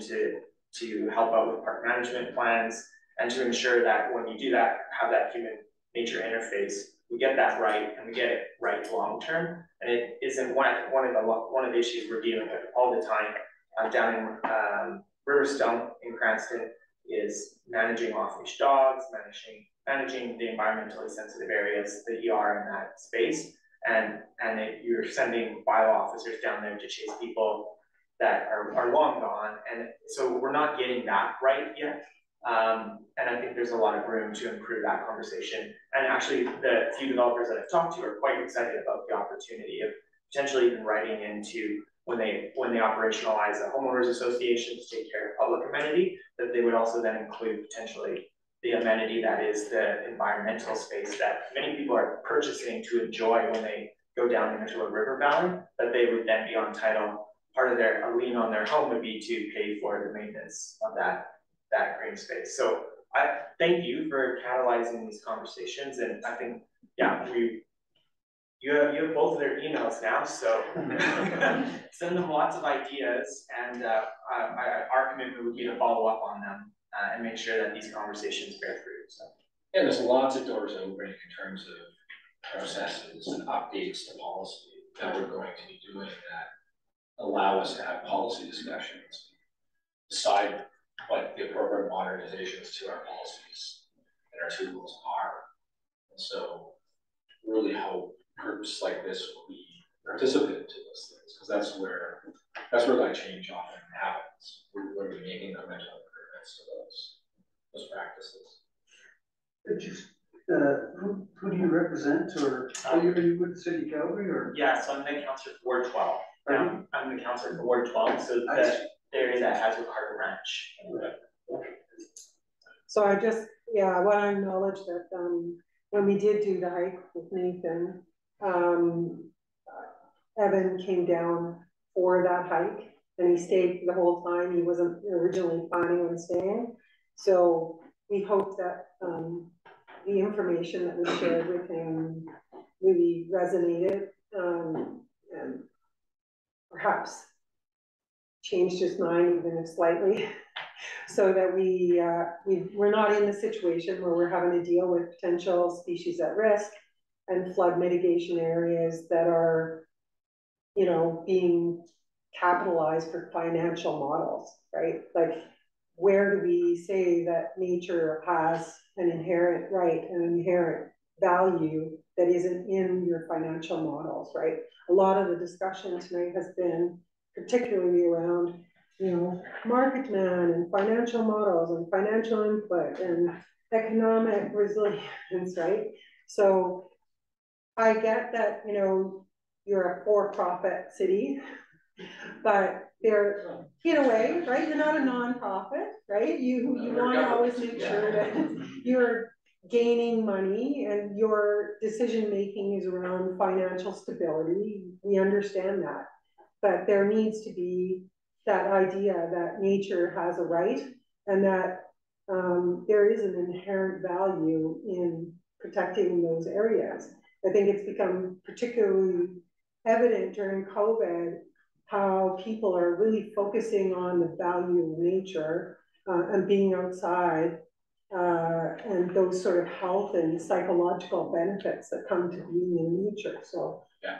to help out with park management plans, and to ensure that when you do that, have that human nature interface, we get that right, and we get it right long term. And it isn't one of the issues we're dealing with all the time down in Riverstone in Cranston, is managing off-leash dogs, managing the environmentally sensitive areas that you are in that space, and you're sending bio officers down there to chase people that are long gone, and so we're not getting that right yet. And I think there's a lot of room to improve that conversation. And actually, the few developers that I've talked to are quite excited about the opportunity of potentially even writing into when they operationalize a homeowners association to take care of public amenity, that they would also then include potentially the amenity that is the environmental space that many people are purchasing to enjoy when they go down into a river valley, that they would then be on title. Part of a lien on their home would be to pay for the maintenance of that green space. So I thank you for catalyzing these conversations, and I think, yeah, you have both of their emails now, so send them lots of ideas, and our commitment would be to follow up on them and make sure that these conversations bear fruit. So. Yeah, there's lots of doors opening in terms of processes and updates to policy that we're going to be doing that allow us to have policy discussions, decide what the appropriate modernizations to our policies and our tools are. And so really hope groups like this will be participant to those things, because that's where that change often happens. We're making incremental improvements to those practices. Who do you represent, or are you with the City of Calgary, or? Yeah, so I'm the councillor for Ward 12. I'm the councillor for Ward 12, so the area that has Ricardo Ranch. So I just, yeah, I want to acknowledge that when we did do the hike with Nathan, Evan came down for that hike and he stayed the whole time. He wasn't originally planning on staying. So we hope that the information that was shared with him really resonated and perhaps changed his mind even if slightly, so that we're not in the situation where we're having to deal with potential species at risk and flood mitigation areas that are, you know, being capitalized for financial models, right? Like, where do we say that nature has an inherent right, an inherent value that isn't in your financial models, right? A lot of the discussion tonight has been particularly around, you know, market demand and financial models and financial input and economic resilience, right? So I get that, you know, you're a for-profit city, but they're, in a way, right? You're not a nonprofit, right? You want to always make sure that you're gaining money and your decision-making is around financial stability. We understand that, but there needs to be that idea that nature has a right and that there is an inherent value in protecting those areas. I think it's become particularly evident during COVID how people are really focusing on the value of nature and being outside and those sort of health and psychological benefits that come to being in nature. So yeah.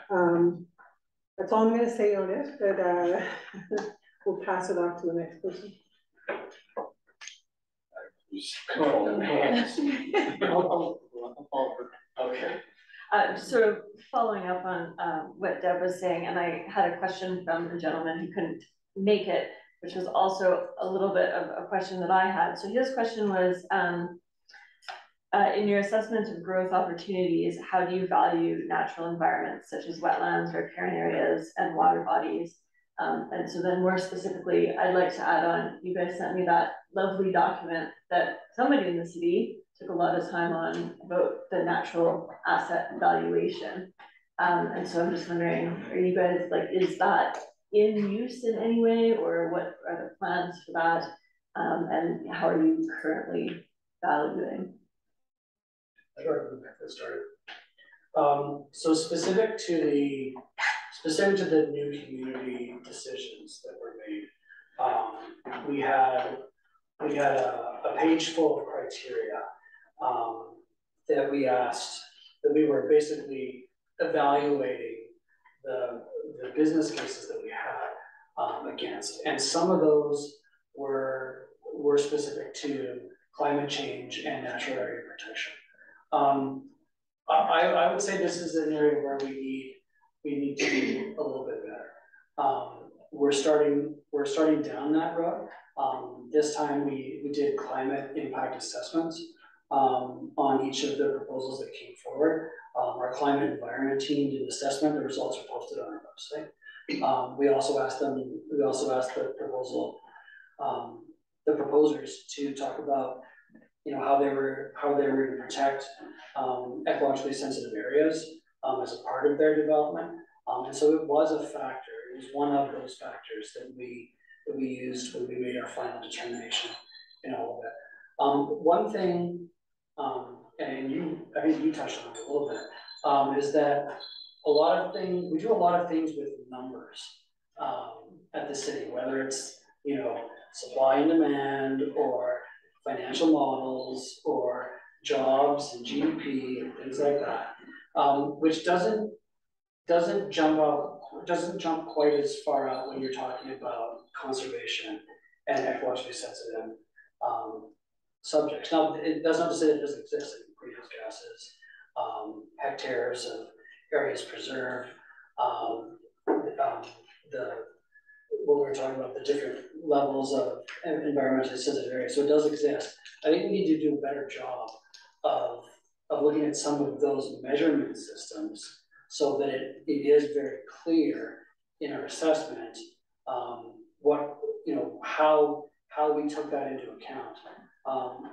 That's all I'm going to say on it, but we'll pass it off to the next person. Okay. Sort of following up on what Deb was saying, and I had a question from the gentleman who couldn't make it, which was also a little bit of a question that I had. So his question was, in your assessment of growth opportunities, how do you value natural environments such as wetlands, riparian areas, and water bodies? And so then more specifically, I'd like to add on, you guys sent me that lovely document that somebody in the city took a lot of time on about the natural asset valuation. And so I'm just wondering, are you guys like, is that in use in any way, or what are the plans for that? And how are you currently valuing? Sure, get started. So specific to the new community decisions that were made, we had a page full of criteria that we asked, that we were basically evaluating the business cases that we had against, and some of those were specific to climate change and natural area protection. I would say this is an area where we need to do a little bit better. we're starting down that road. This time we did climate impact assessments on each of the proposals that came forward. Our climate environment team did an assessment. The results are posted on our website. We also asked the proposers to talk about, how they were to protect ecologically sensitive areas as a part of their development. And so it was a factor. It was one of those factors that we used when we made our final determination in all of it. One thing, and I think you touched on it a little bit, is that we do a lot of things with numbers at the city, whether it's, supply and demand or financial models or jobs and GDP and things like that, which doesn't jump quite as far out when you're talking about conservation and ecologically sensitive subjects. Now, that's not to say that it doesn't exist. Greenhouse gases, hectares of areas preserved, what we were talking about, the different levels of environmentally sensitive areas. So it does exist. I think we need to do a better job of looking at some of those measurement systems so that it is very clear in our assessment how we took that into account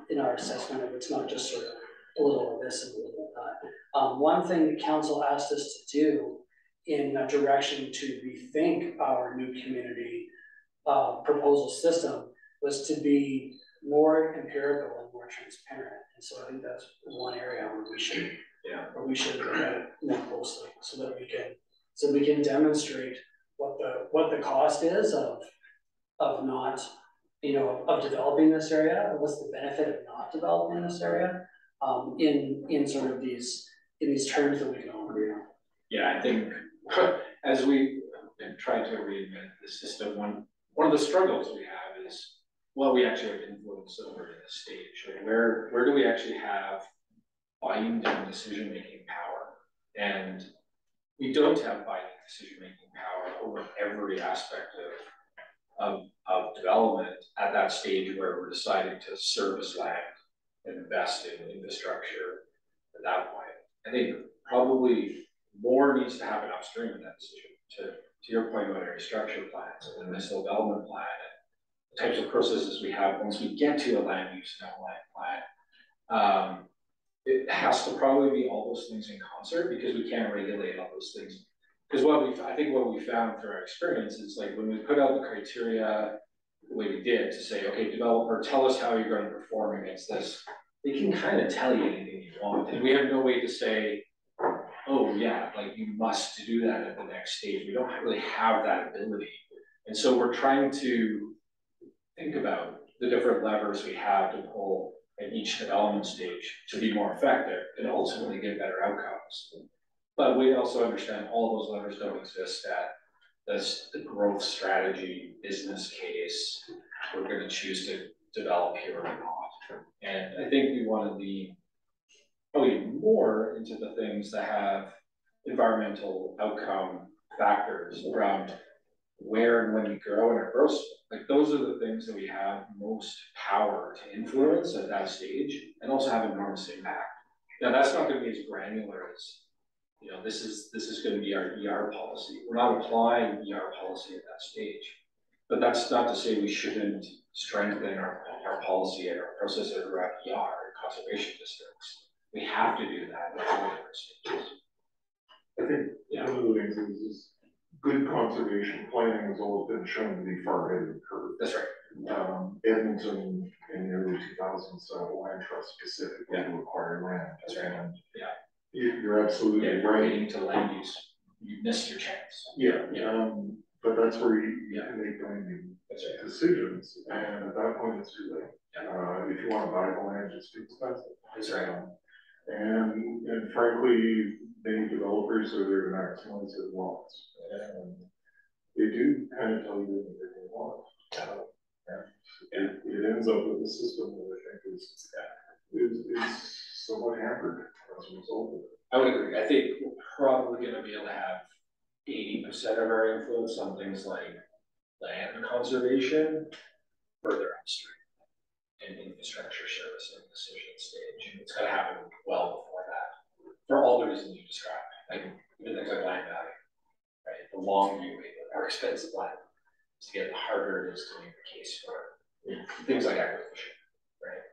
in our assessment. Of it's not just sort of a little of this and a little of that. One thing the council asked us to do in a direction to rethink our new community proposal system was to be more empirical and more transparent. And so I think that's one area where we should look at it more closely so that we can demonstrate what the cost is of not, of developing this area, what's the benefit of not developing this area, in sort of these terms that we can all agree on. Yeah, I think as we try to reinvent the system, one of the struggles we have is, well, we actually have influence over the stage. Like where do we actually have binding decision-making power? And we don't have binding decision-making power over every aspect of development at that stage where we're deciding to service land and invest in infrastructure at that point. I think probably more needs to happen upstream in that decision. To your point about area structure plans and the municipal development plan and the types of processes we have once we get to a land use and a land plan, it has to probably be all those things in concert because we can't regulate all those things. Because I think what we found through our experience is like when we put out the criteria the way we did to say, okay, developer, tell us how you're going to perform against this. They can kind of tell you anything you want, and we have no way to say, oh yeah, like you must do that at the next stage. We don't really have that ability. And so we're trying to think about the different levers we have to pull at each development stage to be more effective and ultimately get better outcomes. But we also understand all those levers don't exist at the growth strategy, business case we're going to choose to develop here or not. And I think we want to be probably more into the things that have environmental outcome factors around where and when we grow in our growth. Like those are the things that we have most power to influence at that stage and also have enormous impact. Now that's not going to be as granular as, this is going to be our ER policy. We're not applying ER policy at that stage, but that's not to say we shouldn't strengthen our policy and our process around ER and conservation districts. We have to do that at all different stages. I think one of the things is good conservation planning has always been shown to be far ahead of the curve. That's right. Edmonton in the early 2000s set up a land trust specifically to acquire land. That's right. And yeah. You're absolutely right. Waiting to land use, you missed your chance. Yeah. But that's where you can make binding decisions, and at that point it's too late. If you want to buy the land, it's too expensive. That's right. And frankly, many developers are there to maximize their wants. And they do kind of tell you what they want. It ends up with a system that I think is somewhat hampered as a result of it. I would agree. I think we're probably going to be able to have 80% of our influence on things like land conservation further upstream in infrastructure service and decision stage. It's gotta happen well before that, for all the reasons you described, like even things like land value, right? The longer you wait, the more expensive land to get, the harder it is to make the case for things like acquisition, right?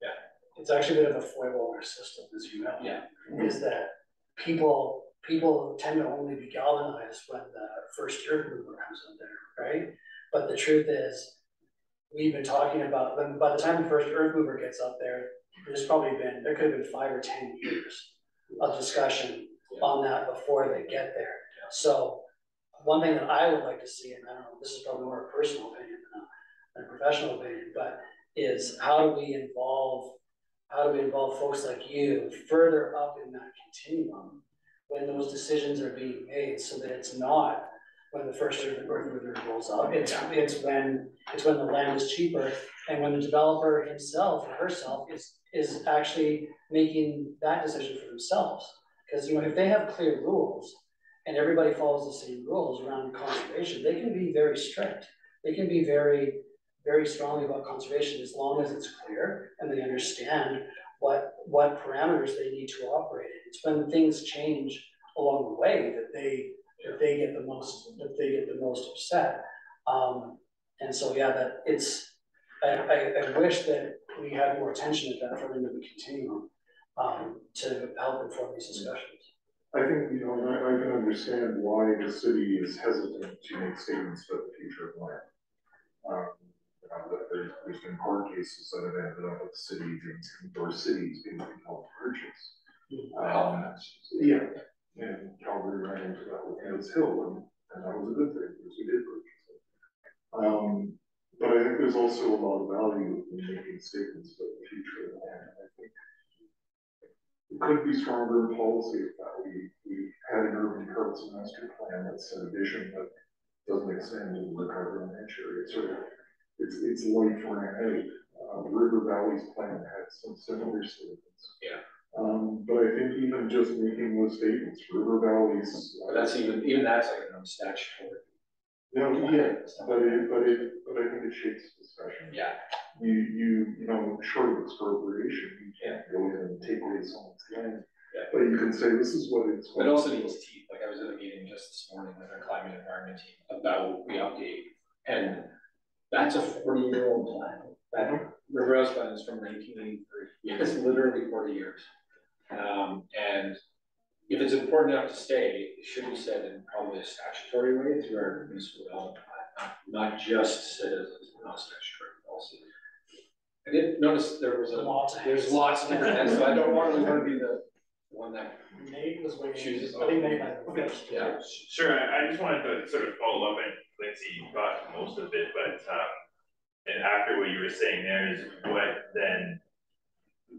Yeah. It's actually a bit of a foible in our system, as you know. Yeah. Is that people tend to only be galvanized when the first earth mover comes in there, right? But the truth is, we've been talking about, by the time the first earth mover gets up there, there could have been 5 or 10 years of discussion on that before they get there. So one thing that I would like to see, and I don't know, this is probably more a personal opinion than a professional opinion, but is how do we involve folks like you further up in that continuum when those decisions are being made, so that it's not when the first earth mover rolls up, it's when the land is cheaper, and when the developer himself or herself is actually making that decision for themselves. Because if they have clear rules and everybody follows the same rules around conservation, they can be very strict. They can be very, very strongly about conservation as long as it's clear and they understand what parameters they need to operate in. It's when things change along the way that they get the most upset. And so I wish that we had more attention at that for them to continue to help inform these discussions. I think, I can understand why the city is hesitant to make statements about the future of land. There's been court cases that have ended up with the city cities being compelled to purchase. Yeah, and Calgary ran into that with Hills Hill, and that was a good thing because we did purchase it. But I think there's also a lot of value in making statements about the future of the land. I think it could be stronger in policy if that we had an urban purpose master plan that set a vision that doesn't extend to the Ricardo Ranch area. It's light ran out. River Valley's plan had some similar statements. Yeah. But I think even just making those statements, River Valley's. That's even that's like a statutory. No, yeah, but I think it shapes discussion. Yeah. Short of expropriation, you can't go in and take away someone's land. Yeah. But you can say this is what it's. But it also needs teeth. Like I was in a meeting just this morning with our climate environment team about the update, and that's a 40-year-old plan. That River House plan is from 1983. It's literally 40 years. And if it's important enough to stay, it should be said in probably a statutory way through our municipal development plan, not just said as a non-statutory policy. I did notice there's lots of different heads, so I don't want to be the one that Nate was waiting. chooses. I think Nate might have finished. Yeah. Sure, I just wanted to sort of follow up, and Lindsay got most of it, but and after what you were saying there is what then,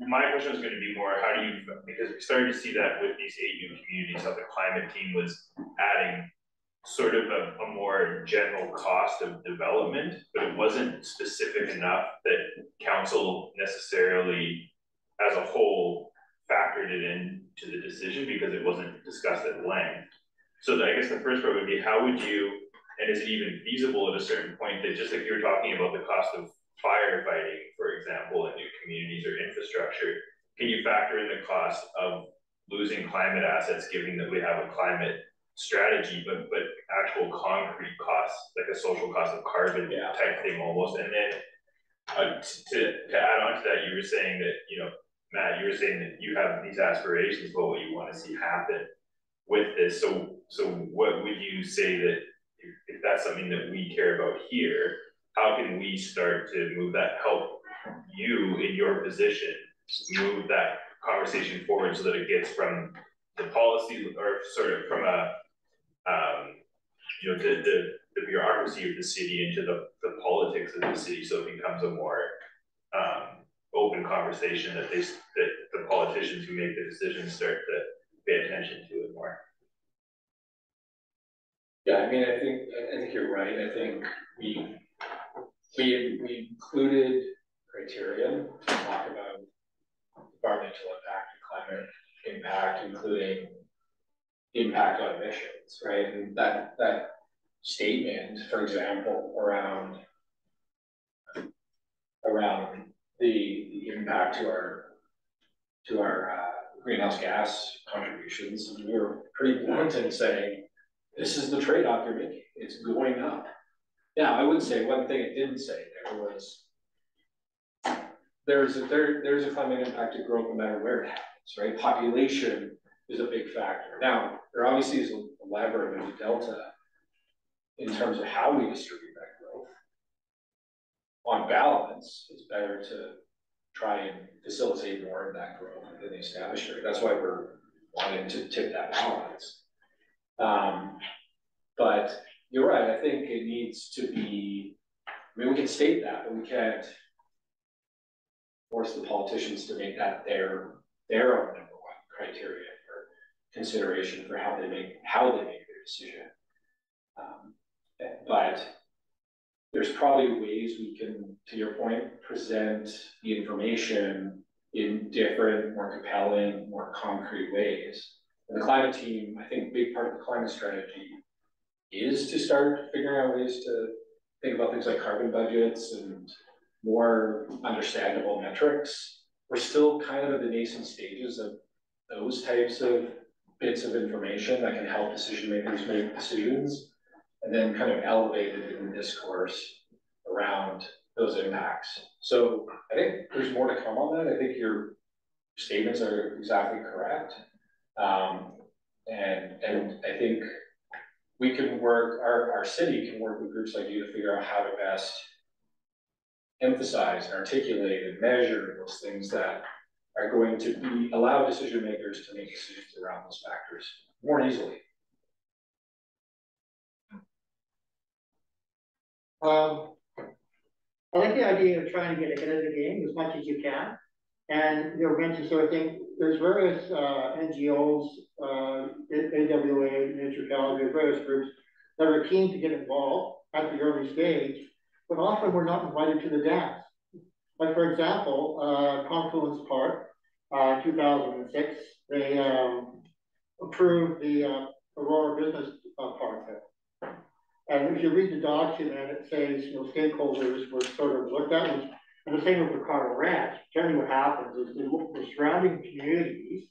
my question was going to be more, how do you, because we started to see that with these 8 new communities, how the climate team was adding sort of a more general cost of development, but it wasn't specific enough that council necessarily as a whole factored it into the decision because it wasn't discussed at length. So I guess the first part would be, how would you, and is it even feasible at a certain point that just like you're talking about the cost of firefighting, for example, in new communities or infrastructure, can you factor in the cost of losing climate assets, given that we have a climate strategy, but actual concrete costs, like a social cost of carbon type thing almost? And then to add on to that, you were saying that, Matt, you were saying that you have these aspirations about what you want to see happen with this. So what would you say that if that's something that we care about here, how can we start to move that, help you in your position, move that conversation forward so that it gets from the policy or sort of from the bureaucracy of the city into the politics of the city, so it becomes a more open conversation that the politicians who make the decisions start to pay attention to it more. Yeah, I mean, I think you're right. I think we included criteria to talk about environmental impact and climate impact, including impact on emissions, right? And that statement, for example, around the impact to our greenhouse gas contributions. And we were pretty blunt in saying, this is the trade-off you're making, it's going up. Now, I would say one thing it didn't say there was, there's a climate impact to growth no matter where it happens, right? Population is a big factor. Now, there obviously is a labyrinth of delta in terms of how we distribute that growth. On balance, it's better to try and facilitate more of that growth within the established area. That's why we're wanting to tip that balance. But you're right, I think it needs to be, I mean, we can state that, but we can't force the politicians to make that their own number one criteria for consideration for how they make their decision. But there's probably ways we can, to your point, present the information in different, more compelling, more concrete ways. And the climate team, I think a big part of the climate strategy is to start figuring out ways to think about things like carbon budgets and more understandable metrics. We're still kind of at the nascent stages of those types of bits of information that can help decision makers make decisions, and then kind of elevated in the discourse around those impacts. So I think there's more to come on that. I think your statements are exactly correct. And I think we can work, our city can work with groups like you to figure out how to best emphasize and articulate and measure those things that are going to allow decision makers to make decisions around those factors more easily. I like the idea of trying to get ahead of the game as much as you can. And you mentioned sort of thing, there's various NGOs, AWA, Nature Calgary, various groups that are keen to get involved at the early stage, but often we're not invited to the dance. Like for example, Confluence Park, 2006, they approved the Aurora Business Park there. And if you read the document, it says, stakeholders were sort of looked at, and the same with Ricardo Ranch. Generally what happens is the surrounding communities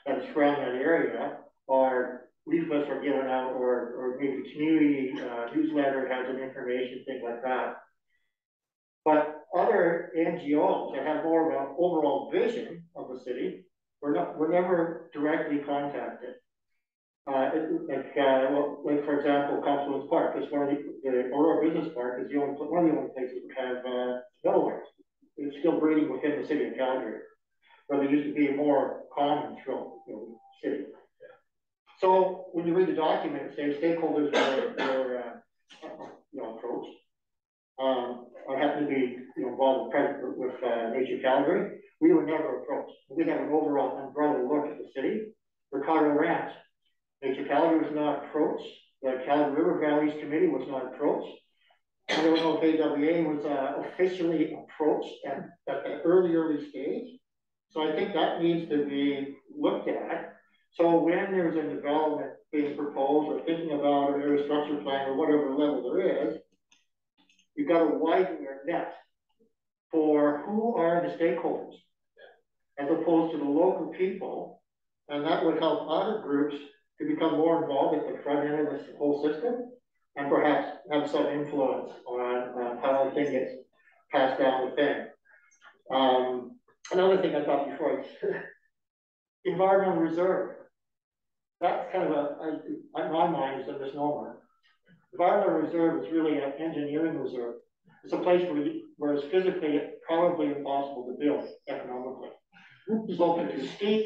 that surround that area are leaflets are given out, or maybe the community newsletter has some information, things like that. But other NGOs that have more of an overall vision of the city were never directly contacted. Like for example, Confluence Park is one of the Aurora Business Park is one of the only places that have Delaware. It's still breeding within the city of Calgary, where there used to be more common throughout the city. So when you read the document, it says stakeholders were approached. I happen to be involved with Nature Calgary. We were never approached. We have an overall umbrella look at the city. Ricardo Ranch, Nature Calgary was not approached. The Calgary River Valleys Committee was not approached. I don't know if AWA was officially approached at the early stage. So I think that needs to be looked at. So when there's a development being proposed or thinking about an area structure plan or whatever level there is, you've got to widen your net for who are the stakeholders, as opposed to the local people. And that would help other groups to become more involved at the front end of this whole system, and perhaps have some influence on how the thing gets passed down the thing. Another thing I thought before, environmental reserve. That's kind of in my mind, is a misnomer. Environmental reserve is really an engineering reserve. It's a place where it's physically probably impossible to build economically. It's located too steep,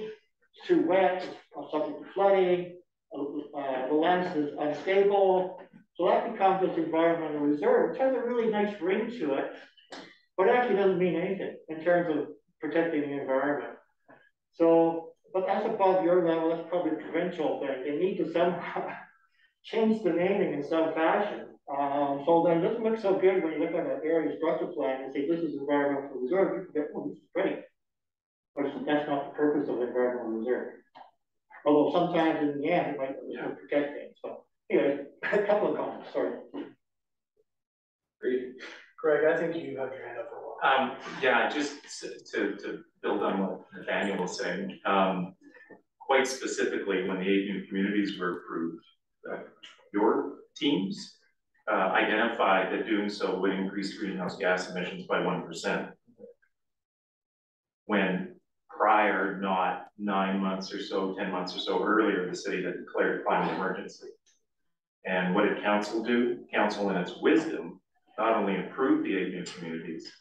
it's too wet, it's subject to flooding, the land is unstable. So that becomes this environmental reserve, which has a really nice ring to it, but it actually doesn't mean anything in terms of protecting the environment. So, but that's above your level, that's probably a provincial thing. They need to somehow change the naming in some fashion. So then it doesn't look so good when you look at an area structure plan and say, this is environmental reserve, you forget, oh, this is great. But that's not the purpose of environmental reserve. Although sometimes in the end, it might protect things. So Yeah, a couple of comments, sorry. Great. Greg, I think you have your hand up for a while. Yeah, just to build on what Nathaniel was saying, quite specifically, when the 8 new communities were approved, your teams identified that doing so would increase greenhouse gas emissions by 1%. When prior, not 9 months or so, 10 months or so earlier, the city had declared climate emergency. And what did council do? Council, in its wisdom, not only approved the 8 new communities,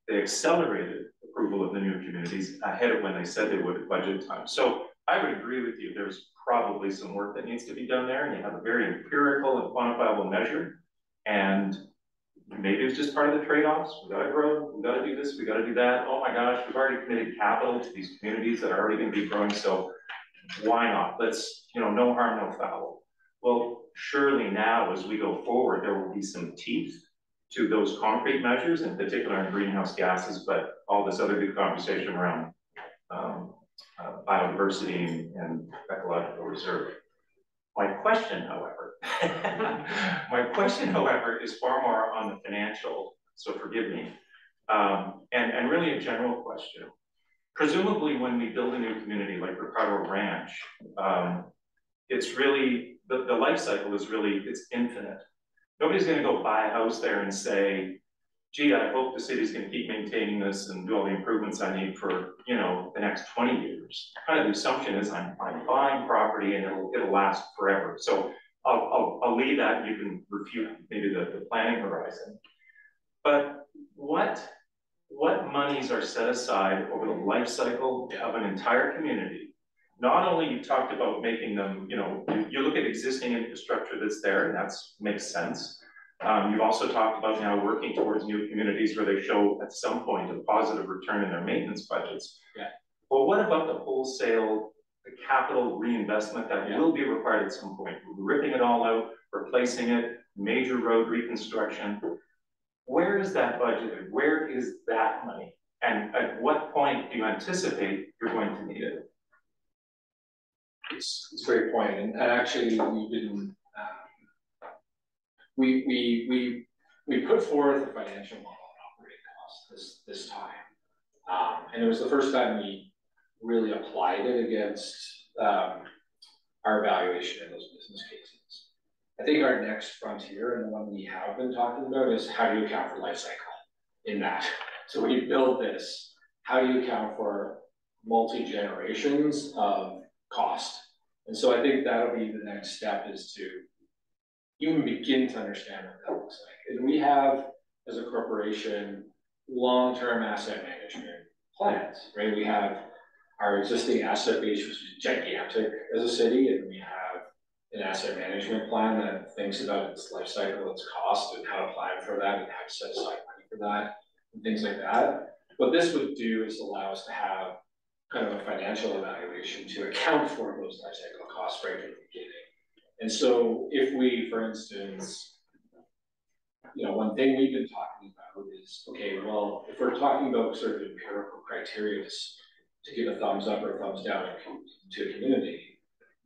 they accelerated approval of the new communities ahead of when they said they would at budget time. So I would agree with you, there's probably some work that needs to be done there, and you have a very empirical and quantifiable measure, and maybe it's just part of the trade-offs. We gotta grow, we gotta do this, we gotta do that. Oh my gosh, we've already committed capital to these communities that are already gonna be growing, so why not? Let's, no harm, no foul. Well, surely now, as we go forward, there will be some teeth to those concrete measures, in particular in greenhouse gases, but all this other good conversation around biodiversity and ecological reserve. My question, however, is far more on the financial, so forgive me, and really a general question. Presumably, when we build a new community like Ricardo Ranch, it's really, the life cycle is really, it's infinite. Nobody's gonna go buy a house there and say, gee, I hope the city's gonna keep maintaining this and do all the improvements I need for, the next 20 years. Kind of the assumption is I'm buying property and it'll last forever. So I'll leave that, you can refute maybe the planning horizon. But what monies are set aside over the life cycle of an entire community? Not only you talked about making them, you look at existing infrastructure that's there, and that makes sense. You've also talked about now working towards new communities where they show at some point a positive return in their maintenance budgets. Yeah. But what about the wholesale, the capital reinvestment that will be required at some point? We're ripping it all out, replacing it, major road reconstruction. Where is that budgeted? Where is that money? And at what point do you anticipate you're going to need it? It's a great point, and actually we've been we put forth a financial model on operating costs this time, and it was the first time we really applied it against our evaluation of those business cases. I think our next frontier, and the one we have been talking about, is how do you account for life cycle in that? So when you build this, how do you account for multi-generations of cost? And so I think that'll be the next step, is to even begin to understand what that looks like. And we have, as a corporation, long-term asset management plans, right? We have our existing asset base, which is gigantic as a city, and we have an asset management plan that thinks about its life cycle, its cost, and how to plan for that, and how to set aside money for that, and things like that. What this would do is allow us to have kind of a financial evaluation to account for those life cycle costs right from the beginning. And so if we, for instance, one thing we've been talking about is, okay, well, if we're talking about sort of empirical criteria to give a thumbs up or a thumbs down to a community,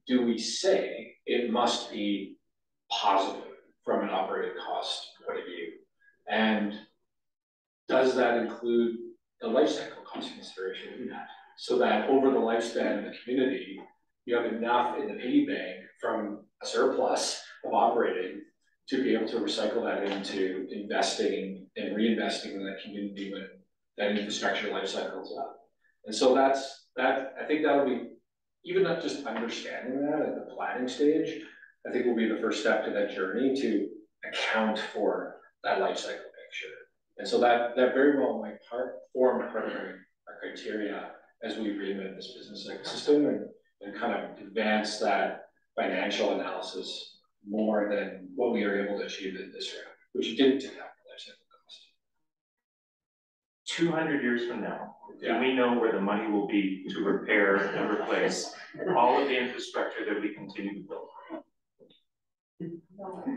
do we say it must be positive from an operating cost point of view? And does that include the life cycle cost consideration in that? So that over the lifespan of the community, you have enough in the piggy bank from a surplus of operating to be able to recycle that into investing and reinvesting in that community when that infrastructure life cycle is up. And so I think that'll be, even not just understanding that at the planning stage, I think will be the first step to that journey to account for that life cycle picture. And so that very well might form part of our criteria as we reinvent this business ecosystem and kind of advance that financial analysis more than what we were able to achieve in this round, which didn't account for life cycle cost. 200 years from now, do we know where the money will be to repair and replace all of the infrastructure that we continue to build?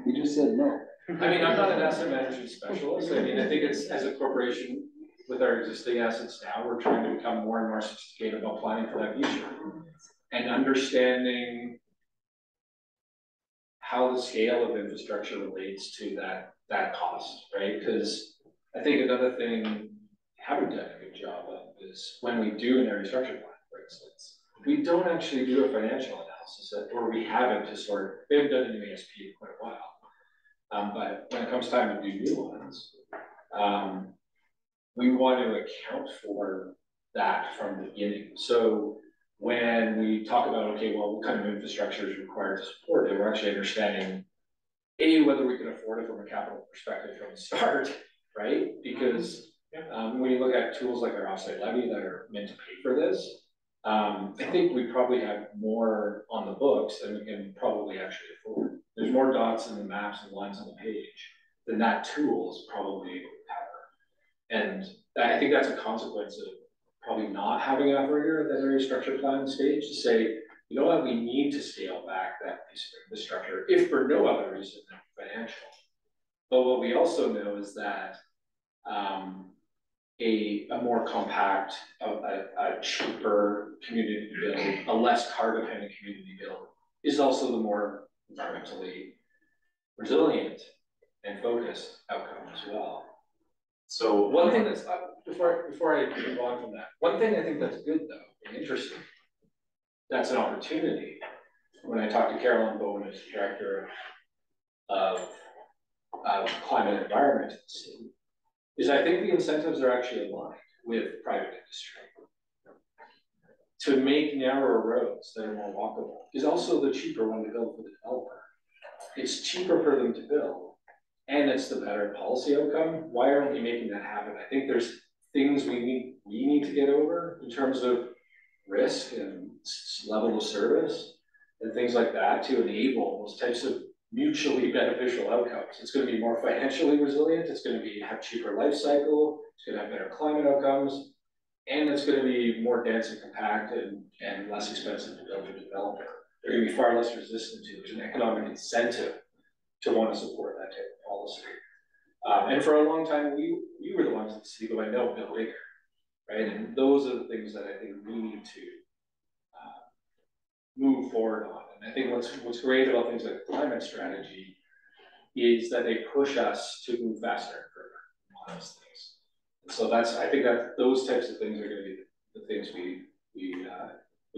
You just said no. I mean, I'm not an asset management specialist. I mean, I think it's, as a corporation, with our existing assets now, we're trying to become more and more sophisticated about planning for that future and understanding how the scale of infrastructure relates to that cost, right? Because I think another thing we haven't done a good job of is when we do an area structure plan, for instance, we don't actually do a financial analysis, or we haven't we haven't done a new ASP in quite a while. But when it comes time to do new ones, we want to account for that from the beginning. So when we talk about, okay, well, what kind of infrastructure is required to support it, we're actually understanding, A, whether we can afford it from a capital perspective from the start, right? Because when you look at tools like our offsite levy that are meant to pay for this, I think we probably have more on the books than we can probably actually afford. There's more dots in the maps and lines on the page than that tool is probably able to cover. And I think that's a consequence of probably not having enough rigor at that area structure plan stage to say, you know what, we need to scale back that piece of infrastructure, if for no other reason than financial. But what we also know is that a more compact, a cheaper community build, a less car dependent community build is also the more environmentally resilient and focused outcome as well. So one thing that's before I move on from that, one thing I think that's good though and interesting, that's an opportunity. When I talked to Carolyn Bowen, who's the director of climate and environment, is I think the incentives are actually aligned with private industry. To make narrower roads that are more walkable is also the cheaper one to build for the developer. It's cheaper for them to build, and it's the better policy outcome. Why aren't we making that happen? I think there's things we need to get over in terms of risk and level of service and things like that to enable those types of mutually beneficial outcomes. It's going to be more financially resilient. It's going to have cheaper life cycle. It's going to have better climate outcomes, and it's going to be more dense and compact and less expensive to build for the developer. They're going to be far less resistant to. There's an economic incentive to want to support that type of policy. And for a long time, we were the ones at the city going, no, build bigger, right? And those are the things that I think we need to move forward on. And I think what's great about things like the climate strategy is that they push us to move faster and further on those things. And so I think that those types of things are going to be the things we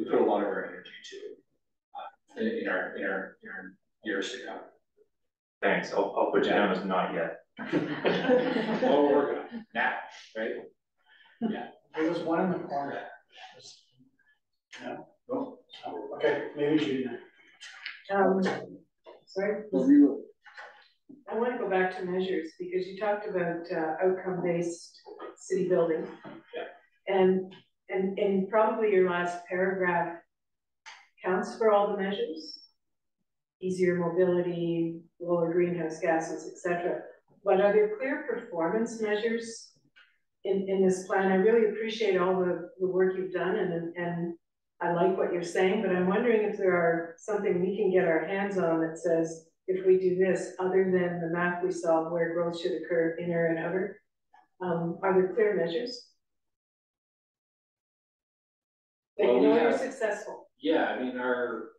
put a lot of our energy to in our years to come. Thanks. I'll put you down as not yet. Well, we're working on it now, right? Yeah. There was one in the corner. No? No? Okay, maybe Judy. Sorry? I want to go back to measures because you talked about outcome-based city building. Yeah. And probably your last paragraph counts for all the measures. Easier mobility, lower greenhouse gases, etc. But are there clear performance measures in this plan? I really appreciate all the work you've done and I like what you're saying, but I'm wondering if there are something we can get our hands on that says, if we do this, other than the map we saw where growth should occur inner and outer, are there clear measures? That you know are successful. Yeah, I mean, our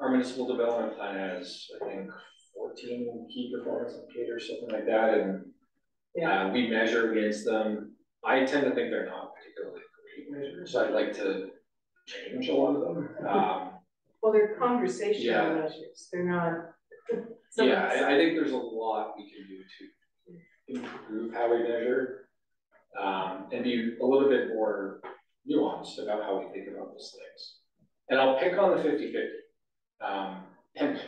municipal development plan has, I think, 14 key performance indicators, something like that, and we measure against them. I tend to think they're not particularly great measures, so I'd like to change a lot of them. Well, they're conversational measures. They're not. I think there's a lot we can do to improve how we measure and be a little bit more nuanced about how we think about those things. And I'll pick on the 50-50. And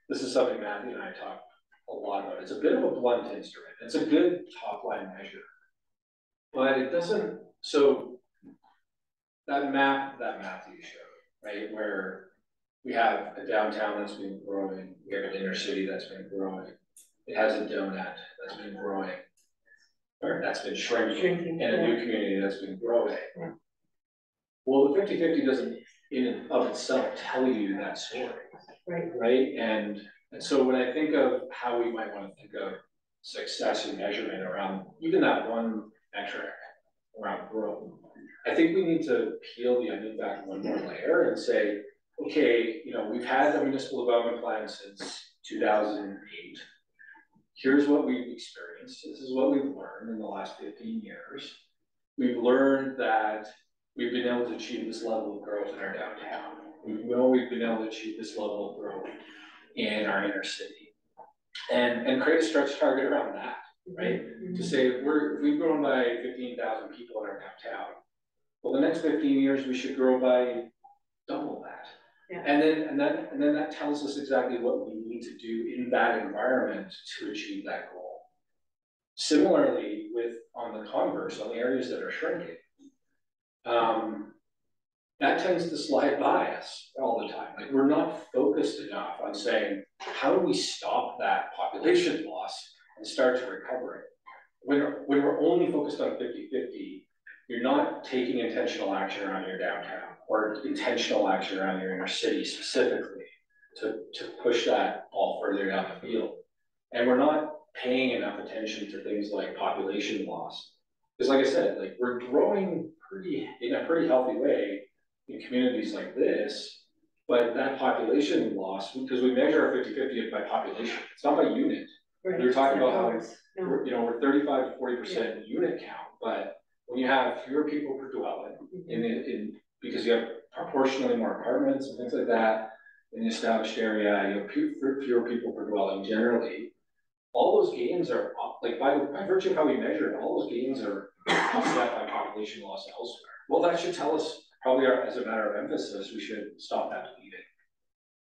this is something Matthew and I talk a lot about. It's a bit of a blunt instrument. It's a good top line measure, but it doesn't. So that map that you showed, right, where we have a downtown that's been growing, we have an inner city that's been growing, it has a donut that's been growing, or that's been shrinking and a new community that's been growing. Yeah. Well, the 50-50 doesn't in and of itself tell you that story. Right. And so when I think of how we might want to think of success and measurement around even that one metric around growth, I think we need to peel the onion back one more layer and say, okay, you know, we've had the municipal development plan since 2008. Here's what we've experienced. This is what we've learned in the last 15 years. We've learned that we've been able to achieve this level of growth in our downtown. We know we've been able to achieve this level of growth in our inner city. And create a stretch target around that, right? To say if we've grown by 15,000 people in our downtown, well, the next 15 years we should grow by double that. Yeah. And then that tells us exactly what we need to do in that environment to achieve that goal. Similarly, with on the converse, on the areas that are shrinking, that tends to slide by us all the time. Like we're not focused enough on saying, how do we stop that population loss and start to recover it? When we're only focused on 50-50, you're not taking intentional action around your downtown or intentional action around your inner city specifically to push that all further down the field. And we're not paying enough attention to things like population loss. Because like I said, like we're growing in a pretty healthy way in communities like this, but that population loss, because we measure our 50-50 by population, it's not by unit. Right. We were talking about how No. we're 35 to 40% unit count, but when you have fewer people per dwelling, because you have proportionally more apartments and things like that in the established area, you have fewer people per dwelling generally. All those gains are like by virtue of how we measure it, all those gains are offset by population loss elsewhere. Well, that should tell us probably as a matter of emphasis, we should stop that bleeding,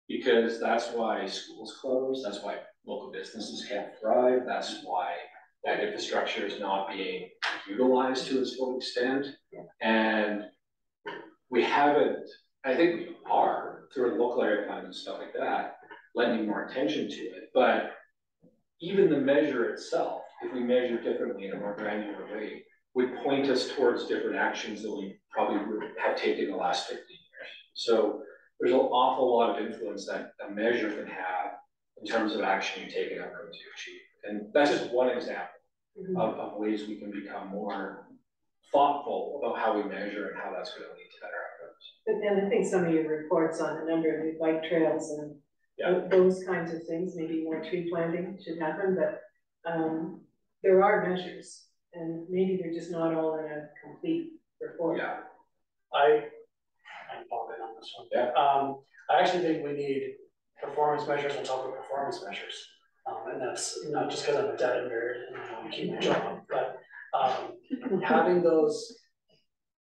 because that's why schools close. That's why local businesses can't thrive. That's why that infrastructure is not being utilized to its full extent. And we haven't, I think we are, through local area plans and stuff like that, lending more attention to it. But even the measure itself, if we measure differently in a more granular way, would point us towards different actions that we probably would have taken in the last 15 years. So there's an awful lot of influence that a measure can have in terms of action you take and outcomes you achieve. And that's just one example of ways we can become more thoughtful about how we measure and how that's going to lead to better outcomes. And I think some of your reports on a number of new bike trails and those kinds of things, maybe more tree planting should happen, but there are measures and maybe they're just not all in a complete report. Yeah, I pop in on this one. Yeah. I actually think we need performance measures on top of performance measures. And that's not just because I'm a data nerd and I want to keep my job, but having those,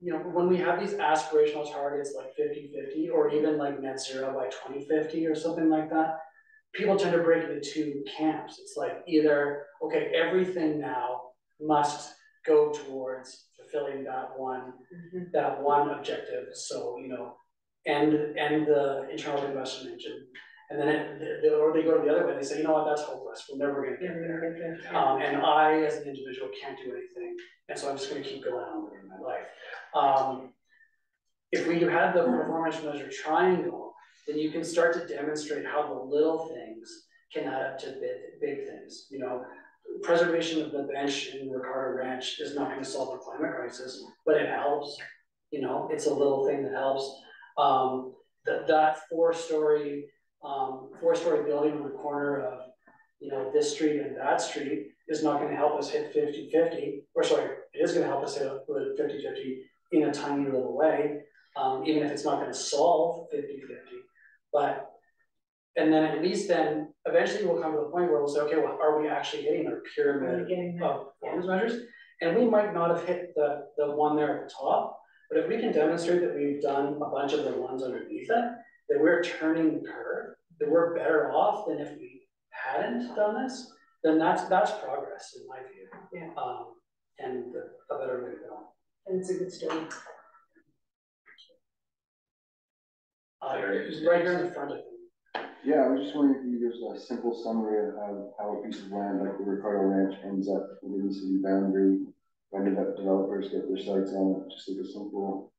you know, when we have these aspirational targets like 50-50 or even like net zero by 2050 or something like that, people tend to break into two camps. It's like either, okay, everything now must go towards fulfilling that one objective. So, you know, end the internal combustion engine. And then or they go to the other way, they say, you know what, that's hopeless. We're never gonna get there. And I, as an individual, can't do anything. And so I'm just gonna keep going on living my life. If we had the performance measure triangle, then you can start to demonstrate how the little things can add up to big things. You know, preservation of the bench in Ricardo Ranch is not gonna solve the climate crisis, but it helps. You know, it's a little thing that helps. That four-story building on the corner of, you know, this street and that street is not going to help us hit 50-50, or sorry, it is going to help us hit 50-50 in a tiny little way, even if it's not going to solve 50-50. But, and then at least then, eventually we'll come to the point where we'll say, okay, well, are we actually hitting our pyramid of performance measures? And we might not have hit the one there at the top, but if we can demonstrate that we've done a bunch of the ones underneath it, that we're turning the curve, that we're better off than if we hadn't done this, then that's progress in my view. Yeah. And a better way to go. And it's a good story. Right here in the front of it. Yeah, I was just wondering if you could give us a simple summary of how a piece of land like the Ricardo Ranch ends up within the city boundary. When did that developers get their sites on it? Just like a simple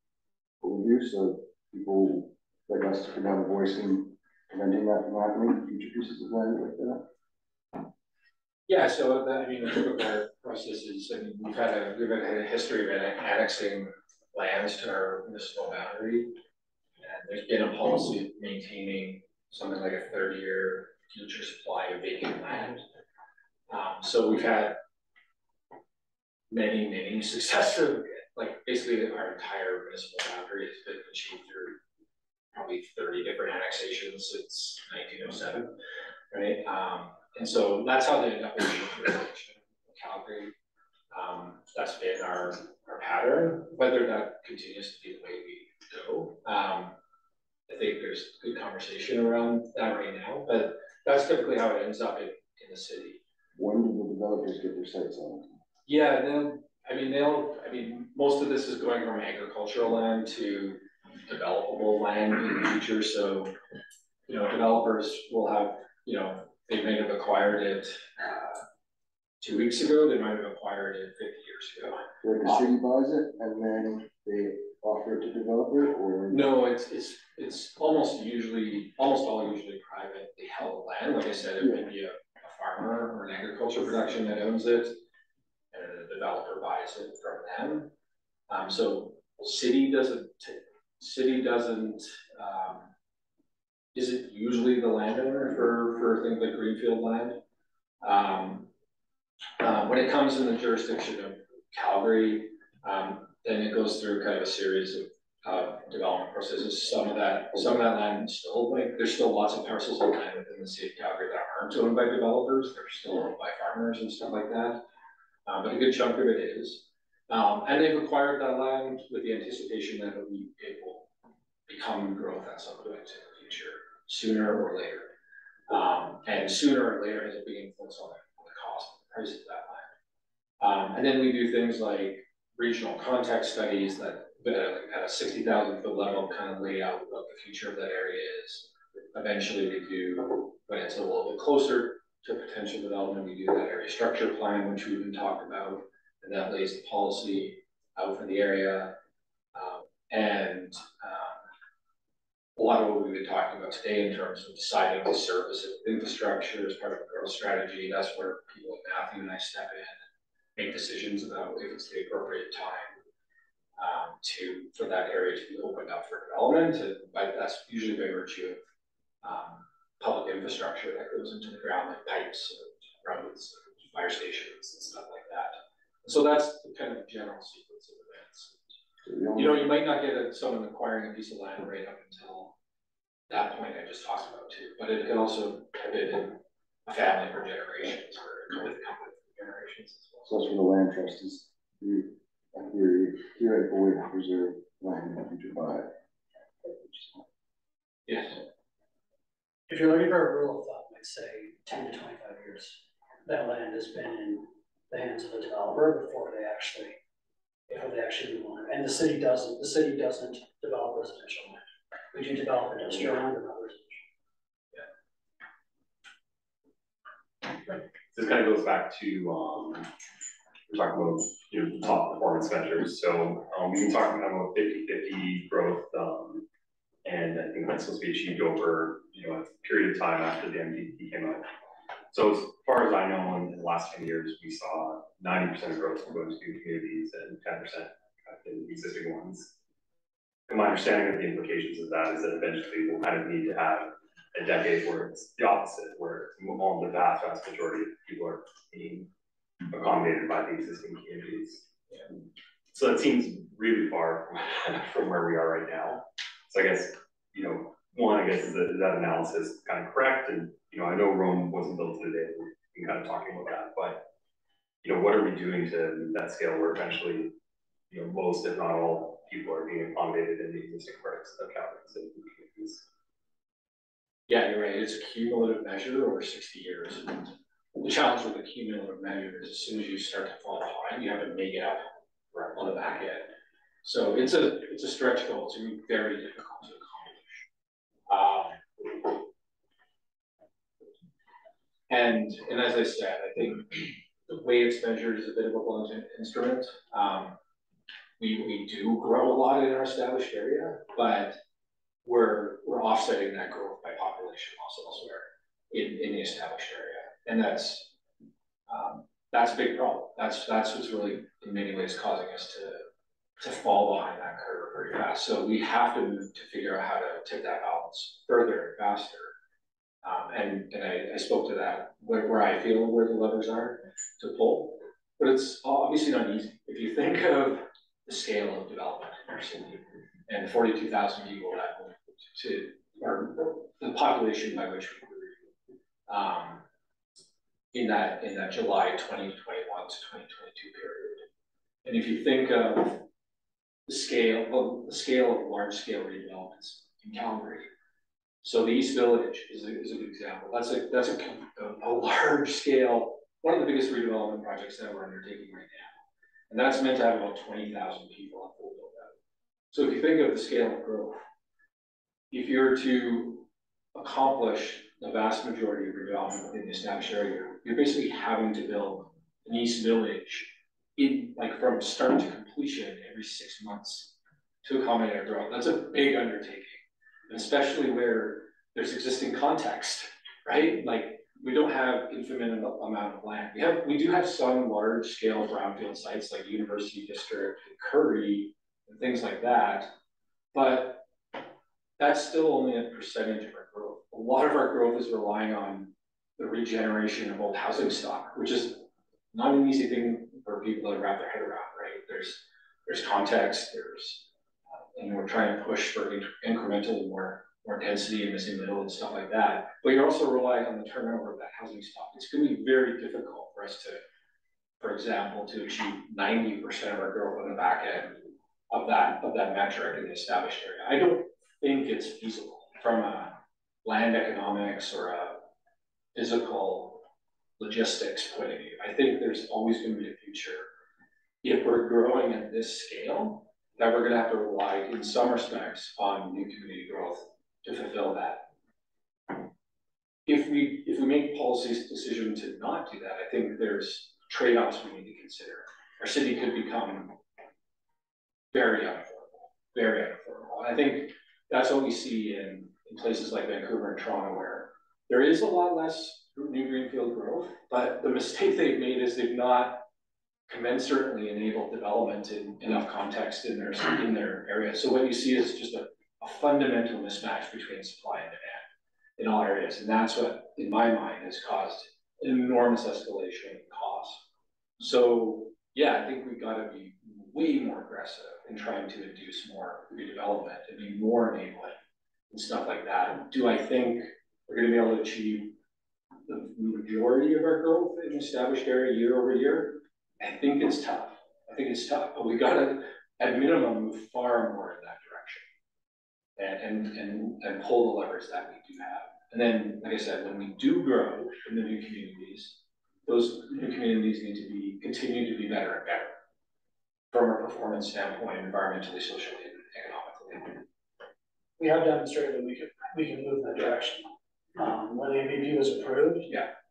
overview so people like us can have a voice in preventing that from happening, future pieces of land like that. Yeah, so I mean, the typical process is, I mean, we've had a history of annexing lands to our municipal boundary. there's been a policy of maintaining something like a 30-year future supply of vacant land. So we've had many successive, like basically our entire municipal boundary has been achieved through probably 30 different annexations since 1907, right? And so that's how they end up in the jurisdiction of Calgary. That's been our pattern. Whether that continues to be the way we go, I think there's good conversation around that right now, but that's typically how it ends up in the city. When do the developers get their sites on? Yeah, most of this is going from agricultural land to developable land in the future. So, developers will have, they may have acquired it 2 weeks ago, they might have acquired it 50 years ago. Where the city buys it and then they offer it to developer, or? No, it's almost all usually privately held land. Like I said, it may be a farmer or an agricultural production that owns it, and the developer buys it from them. So city isn't usually the landowner for things like greenfield land. When it comes in the jurisdiction of Calgary, then it goes through kind of a series of development processes. Some of that land still, there's still lots of parcels of land within the city of Calgary that aren't owned by developers. They're still owned by farmers and stuff like that. But a good chunk of it is. And they've acquired that land with the anticipation that it will become growth at some point in the future, sooner or later. And sooner or later has a big influence on the cost and the price of that land. And then we do things like regional context studies that at a 60,000 foot level kind of lay out what the future of that area is. Eventually we do, when it's a little bit closer to potential development, we do that area structure plan, which we've been talking about, and that lays the policy out for the area. A lot of what we've been talking about today in terms of deciding to service infrastructure as part of a growth strategy, that's where people like Matthew and I step in and make decisions about if it's the appropriate time for that area to be opened up for development. And that's usually by virtue of public infrastructure that goes into the ground, like pipes, roads, fire stations, and stuff like that. So that's the kind of general sequence of events. You might not get someone acquiring a piece of land right up until that point I just talked about too, but it can also have been in a family for generations, or with a company for generations as well. So that's where the land trust is a theoretical way to preserve land in the future by. Yes. If you're looking for a rule of thumb, I'd say 10 to 25 years, that land has been in the hands of the developer before they actually move on. And the city doesn't develop residential land. We do develop industrial land and not residential. This kind of goes back to, we're talking about, top performance measures. So we've been talking about 50-50 growth, and I think that's supposed to be achieved over, a period of time after the MDP came out. So as far as I know, in the last 10 years, we saw 90% growth in new communities and 10% in existing ones. And my understanding of the implications of that is that eventually we'll kind of need to have a decade where it's the opposite, where all the vast majority of people are being accommodated by the existing communities. Yeah. So that seems really far from where we are right now. So I guess, is that analysis kind of correct? And, I know Rome wasn't built today, we've been kind of talking about that, but, what are we doing to meet that scale where eventually, most, if not all, people are being accommodated in the existing parts of Calgary city communities? Yeah, you're right. It's a cumulative measure over 60 years. And the challenge with the cumulative measure is as soon as you start to fall behind, you have to make it up on the back end. So it's a stretch goal. It's going to be very difficult to accomplish. And as I said, I think the way it's measured is a bit of a blunt instrument. We do grow a lot in our established area, but we're offsetting that growth by population loss elsewhere in the established area, and that's a big problem. That's what's really in many ways causing us to fall behind that curve very fast. So we have to move to figure out how to tip that balance further and faster. And I spoke to that, where I feel where the levers are to pull, but it's obviously not easy. If you think of the scale of development in our city and 42,000 people that or the population by which we grew in that July 2021 to 2022 period. And if you think of the scale of large scale redevelopments in Calgary, so the East Village is a good example. That's a large scale, one of the biggest redevelopment projects that we're undertaking right now. And that's meant to have about 20,000 people at full build out. So if you think of the scale of growth, if you're to accomplish the vast majority of redevelopment within the established area, you're basically having to build an East Village in from start to completion every 6 months to accommodate our growth. That's a big undertaking, and especially where there's existing context, right? Like we don't have infinite amount of land. We do have some large scale brownfield sites like University District and Curry and things like that, but that's still only a percentage of our growth. A lot of our growth is relying on the regeneration of old housing stock, which is not an easy thing for people to wrap their head around, right? There's context, and we're trying to push for incrementally more density in the middle and stuff like that. But you're also relying on the turnover of that housing stock. It's going to be very difficult for us to, for example, to achieve 90% of our growth on the back end of that metric in the established area. I don't think it's feasible from a land economics or a physical logistics point of view. I think there's always going to be a future, if we're growing at this scale, that we're going to have to rely in some respects on new community growth to fulfill that. If we make policy decision to not do that, I think there's trade-offs we need to consider. Our city could become very unaffordable, very unaffordable. And I think that's what we see in places like Vancouver and Toronto, where there is a lot less new greenfield growth, but the mistake they've made is they've not commensurately enabled development in enough context in their area. So what you see is just a fundamental mismatch between supply and demand in all areas. And that's what, in my mind, has caused an enormous escalation in cost. So yeah, I think we've got to be way more aggressive in trying to induce more redevelopment and be more enabling and stuff like that. Do I think we're going to be able to achieve the majority of our growth in the established area year over year? I think it's tough. But we got to, at minimum, move far more in that direction and pull the levers that we do have. And then, like I said, when we do grow in the new communities, those new communities need to continue to be better and better from a performance standpoint, environmentally, socially, and economically. We have demonstrated that we can move in that direction. When the MVP was approved,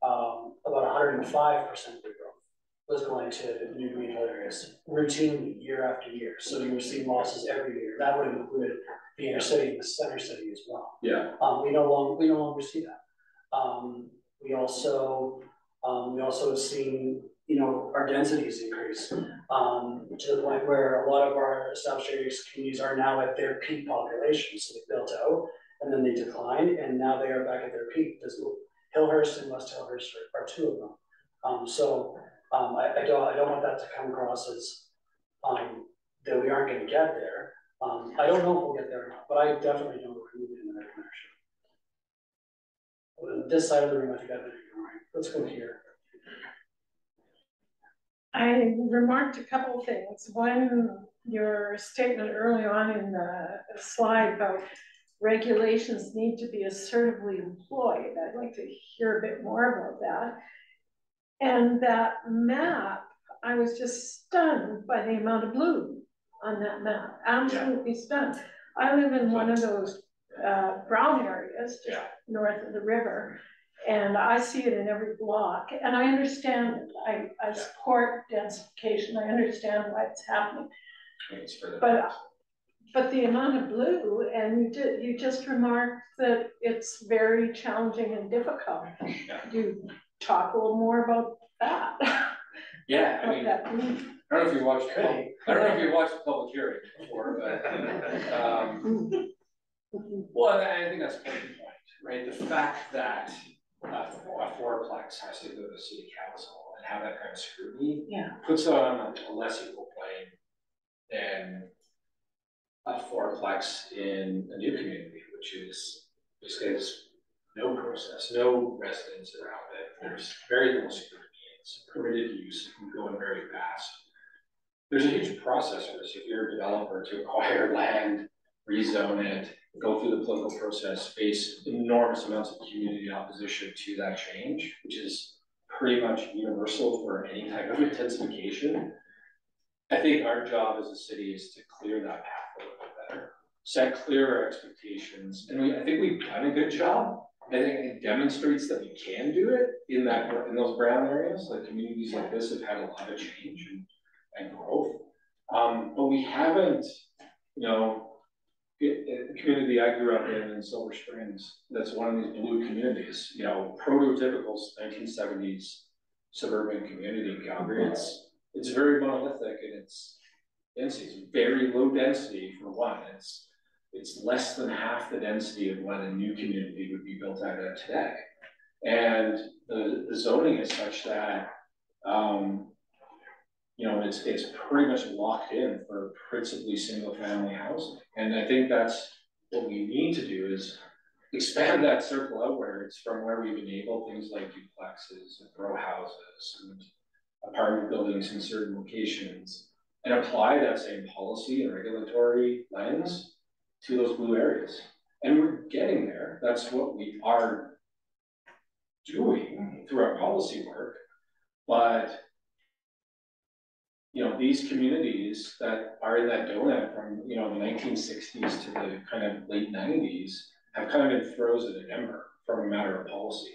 about 105% of the growth was going to new greenfield areas routinely year after year. So you were seeing losses every year. That would include the inner city and the center city as well. Yeah. We no longer see that. We also have seen, our densities increase to the point where a lot of our established areas communities are now at their peak population. So they built out and then they declined, and now they are back at their peak. Hillhurst and West Hillhurst are two of them. I don't want that to come across as that we aren't going to get there. I don't know if we'll get there or not, but I definitely know we're moving in that direction. This side of the room, I think I've been ignoring. Let's go here. I remarked a couple of things. One, your statement early on in the slide about regulations need to be assertively employed. I'd like to hear a bit more about that. And that map, I was just stunned by the amount of blue on that map. Absolutely stunned. I live in one of those brown areas just north of the river, and I see it in every block. And I understand it. I support densification. I understand why it's happening. But the amount of blue, and you just remarked that it's very challenging and difficult. You talk a little more about that. Yeah, I mean, I don't know if you watched. I don't know if you watched the public hearing before, but Well, I think that's a important point, right? The fact that a fourplex has to go to the city council and have that kind of scrutiny puts it on a less equal plane than a fourplex in a new community, which is basically has no process, no residents around it. There's very little scrutiny. It's permitted use. It can go in very fast. There's a huge process for this. If you're a developer, to acquire land, rezone it, go through the political process, face enormous amounts of community opposition to that change, which is pretty much universal for any type of intensification. I think our job as a city is to clear that path a little bit better, set clearer expectations, and I think we've done a good job. I think it demonstrates that we can do it in those brown areas. Like communities like this have had a lot of change and growth, but we haven't, the community I grew up in Silver Springs, that's one of these blue communities, prototypical 1970s suburban community in Calgary. It's very monolithic in its density. It's very low density for one. It's less than half the density of what a new community would be built out of today. And the zoning is such that it's pretty much locked in for principally single family housing. And I think that's what we need to do is expand that circle outwards from where we've enabled things like duplexes and row houses and apartment buildings in certain locations, and apply that same policy and regulatory lens to those blue areas. And we're getting there. That's what we are doing through our policy work. But these communities that are in that donut from the 1960s to the kind of late 90s have kind of been frozen in ember from a matter of policy.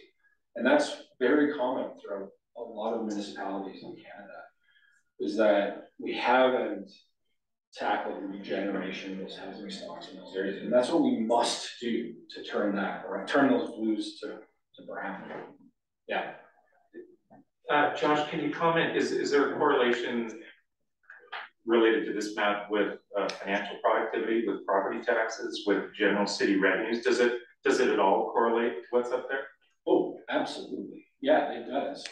And that's very common throughout a lot of municipalities in Canada, is that we haven't tackled the regeneration of those housing stocks in those areas. And that's what we must do to turn those blues to brown. Yeah. Josh, can you comment, is there a correlation related to this map with financial productivity, with property taxes, with general city revenues? Does it at all correlate to what's up there? Oh, absolutely. Yeah, it does.